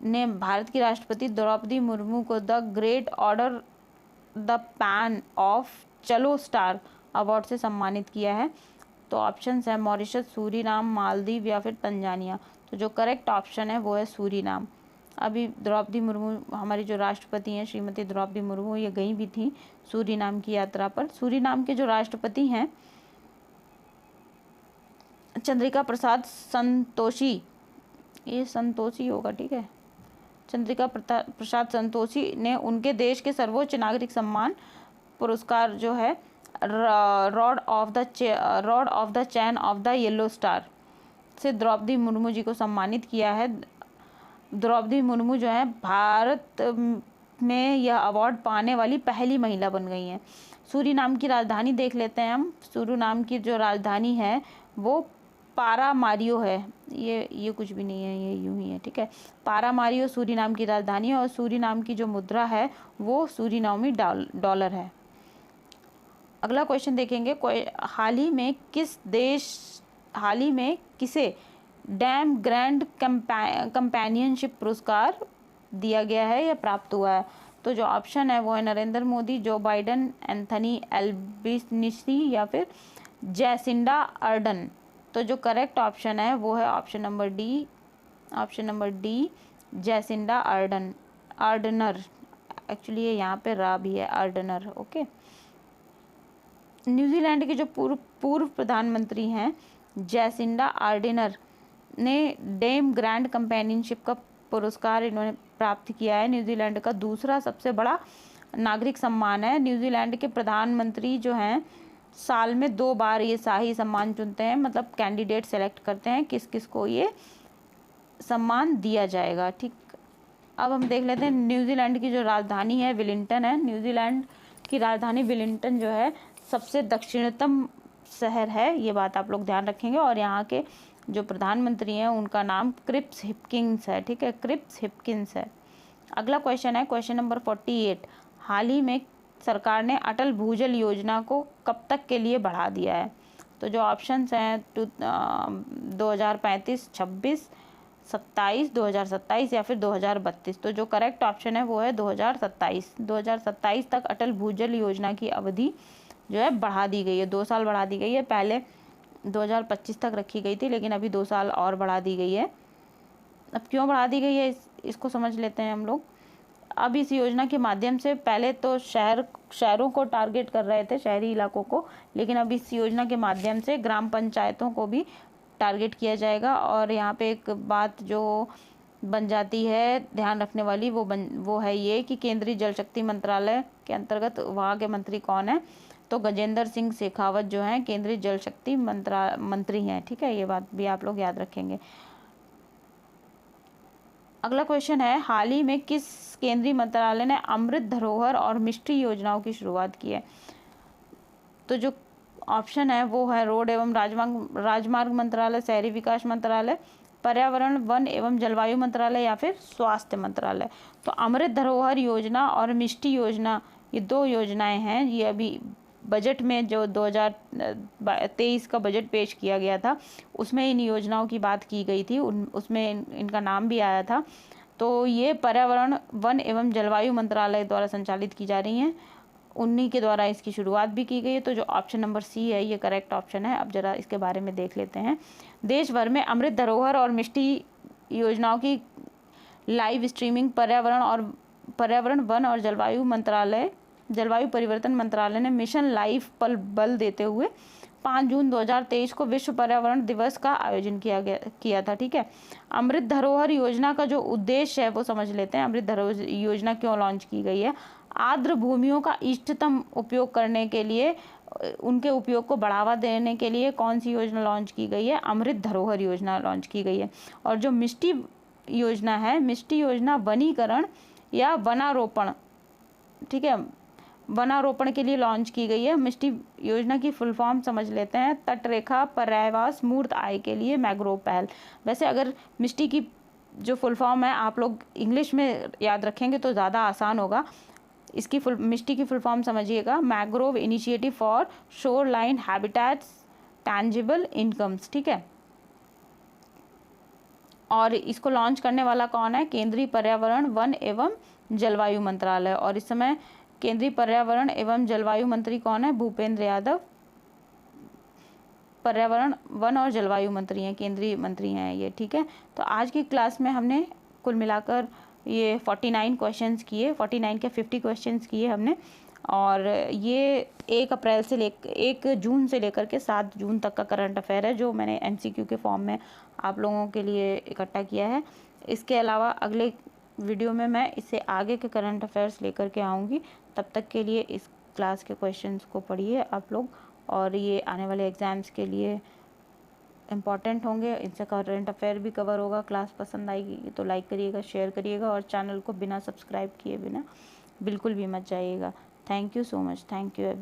ने भारत की राष्ट्रपति द्रौपदी मुर्मू को the great order the pan of चलो स्टार अवार्ड से सम्मानित किया है। तो ऑप्शंस है मॉरिशस, सूरीनाम, मालदीव या फिर तंजानिया। तो जो करेक्ट ऑप्शन है वो है सूरीनाम। अभी द्रौपदी मुर्मू हमारी जो राष्ट्रपति हैं श्रीमती द्रौपदी मुर्मू, ये गई भी थी सूरीनाम की यात्रा पर। सूरीनाम के जो राष्ट्रपति हैं चंद्रिका प्रसाद संतोषी, ये संतोषी होगा, ठीक है। चंद्रिका प्रसाद संतोषी ने उनके देश के सर्वोच्च नागरिक सम्मान पुरस्कार जो है rod of the chain of the yellow star से द्रौपदी मुर्मू जी को सम्मानित किया है। द्रौपदी मुर्मू जो है भारत में यह अवार्ड पाने वाली पहली महिला बन गई हैं। सूरीनाम की राजधानी देख लेते हैं हम। सूरीनाम की जो राजधानी है वो पारामारियो है। ये कुछ भी नहीं है, ये यूं ही है, ठीक है। पारामारियो सूरीनाम की राजधानी है और सूरीनाम की जो मुद्रा है वो सूरीनामी डॉलर है। अगला क्वेश्चन देखेंगे। हाल ही में किसे डैम ग्रैंड कंपेनियनशिप पुरस्कार दिया गया है या प्राप्त हुआ है। तो जो ऑप्शन है वो है नरेंद्र मोदी, जो बाइडन, एंथनी एल्बनीज़ी या फिर जैसिंडा अर्डन। तो जो करेक्ट ऑप्शन है वो है option number D Jacinda Ardern. Actually ये यहाँ पे रा भी है, आर्डनर, ओके। न्यूजीलैंड के जो पूर्व प्रधानमंत्री हैं जैसिंडा आर्डनर ने डैम ग्रैंड कंपेनियनशिप का पुरस्कार इन्होंने प्राप्त किया है। न्यूजीलैंड का दूसरा सबसे बड़ा नागरिक सम्मान है। न्यूजीलैंड के प्रधानमंत्री जो हैं साल में 2 बार ये शाही सम्मान चुनते हैं, मतलब कैंडिडेट सेलेक्ट करते हैं किस किस को ये सम्मान दिया जाएगा, ठीक। अब हम देख लेते हैं न्यूजीलैंड की जो राजधानी है वेलिंगटन है। न्यूजीलैंड की राजधानी वेलिंगटन जो है सबसे दक्षिणतम शहर है, ये बात आप लोग ध्यान रखेंगे। और यहाँ के जो प्रधानमंत्री हैं उनका नाम क्रिप्स हिपकिंस है, ठीक है, क्रिप्स हिपकिंस है। अगला क्वेश्चन है क्वेश्चन नंबर 48। हाल ही में सरकार ने अटल भूजल योजना को कब तक के लिए बढ़ा दिया है। तो जो ऑप्शंस हैं 2035, 26, 2027 या फिर 2032। तो जो करेक्ट ऑप्शन है वो है 2027। 2027 तक अटल भूजल योजना की अवधि जो है बढ़ा दी गई है, 2 साल बढ़ा दी गई है। पहले 2025 तक रखी गई थी, लेकिन अभी 2 साल और बढ़ा दी गई है। अब क्यों बढ़ा दी गई है इसको समझ लेते हैं हम लोग। अब इस योजना के माध्यम से पहले तो शहरों को टारगेट कर रहे थे, शहरी इलाकों को, लेकिन अब इस योजना के माध्यम से ग्राम पंचायतों को भी टारगेट किया जाएगा। और यहाँ पे एक बात जो बन जाती है ध्यान रखने वाली, वो है ये कि केंद्रीय जल शक्ति मंत्रालय के अंतर्गत वहाँ के मंत्री कौन है, तो गजेंद्र सिंह शेखावत जो हैं केंद्रीय जल शक्ति मंत्री हैं। ठीक है, ये बात भी आप लोग याद रखेंगे। अगला क्वेश्चन है, हाल ही में किस केंद्रीय मंत्रालय ने अमृत धरोहर और मिष्टी योजनाओं की शुरुआत की है? तो जो ऑप्शन है वो है रोड एवं राजमार्ग मंत्रालय, शहरी विकास मंत्रालय, पर्यावरण वन एवं जलवायु मंत्रालय या फिर स्वास्थ्य मंत्रालय। तो अमृत धरोहर योजना और मिष्टी योजना, ये 2 योजनाएं हैं। ये अभी बजट में जो 2023 का बजट पेश किया गया था उसमें इन योजनाओं की बात की गई थी, उसमें इनका नाम भी आया था। तो ये पर्यावरण वन एवं जलवायु मंत्रालय द्वारा संचालित की जा रही हैं, उन्हीं के द्वारा इसकी शुरुआत भी की गई है। तो जो ऑप्शन नंबर सी है ये करेक्ट ऑप्शन है। अब जरा इसके बारे में देख लेते हैं। देश भर में अमृत धरोहर और मिष्टी योजनाओं की लाइव स्ट्रीमिंग पर्यावरण वन और जलवायु परिवर्तन मंत्रालय ने मिशन लाइफ पर बल देते हुए 5 जून 2023 को विश्व पर्यावरण दिवस का आयोजन किया था। ठीक है, अमृत धरोहर योजना का जो उद्देश्य है वो समझ लेते हैं। अमृत धरोहर योजना क्यों लॉन्च की गई है? आर्द्र भूमियों का इष्टतम उपयोग करने के लिए, उनके उपयोग को बढ़ावा देने के लिए कौन सी योजना लॉन्च की गई है? अमृत धरोहर योजना लॉन्च की गई है। और जो मिष्टी योजना है, मिष्टी योजना वनीकरण या वनारोपण, ठीक है, वनारोपण के लिए लॉन्च की गई है। मिष्टी योजना की फुल फॉर्म समझ लेते हैं, तटरेखा पर्यायवास मूर्त आय के लिए मैंग्रोव पहल। वैसे अगर मिष्टी की जो फुल फॉर्म है आप लोग इंग्लिश में याद रखेंगे तो ज़्यादा आसान होगा। इसकी मिष्टी की फुल फॉर्म समझिएगा, mangrove initiative for shore line habitats tangible incomes. ठीक है, और इसको लॉन्च करने वाला कौन है? केंद्रीय पर्यावरण वन एवं जलवायु मंत्रालय। और इस समय केंद्रीय पर्यावरण एवं जलवायु मंत्री कौन है? भूपेंद्र यादव। पर्यावरण वन और जलवायु मंत्री हैं, केंद्रीय मंत्री हैं ये। ठीक है, तो आज की क्लास में हमने कुल मिलाकर ये 49 क्वेश्चंस किए, 49 के 50 क्वेश्चंस किए हमने। और ये 1 जून से लेकर के 7 जून तक का करंट अफेयर है जो मैंने MCQ के फॉर्म में आप लोगों के लिए इकट्ठा किया है। इसके अलावा अगले वीडियो में मैं इससे आगे के करंट अफेयर्स लेकर के आऊँगी। तब तक के लिए इस क्लास के क्वेश्चंस को पढ़िए आप लोग, और ये आने वाले एग्ज़ाम्स के लिए इम्पॉर्टेंट होंगे। इनसे करंट अफेयर भी कवर होगा। क्लास पसंद आएगी तो लाइक करिएगा, शेयर करिएगा, और चैनल को बिना सब्सक्राइब किए बिना बिल्कुल भी मत जाइएगा। Thank you so much. Thank you every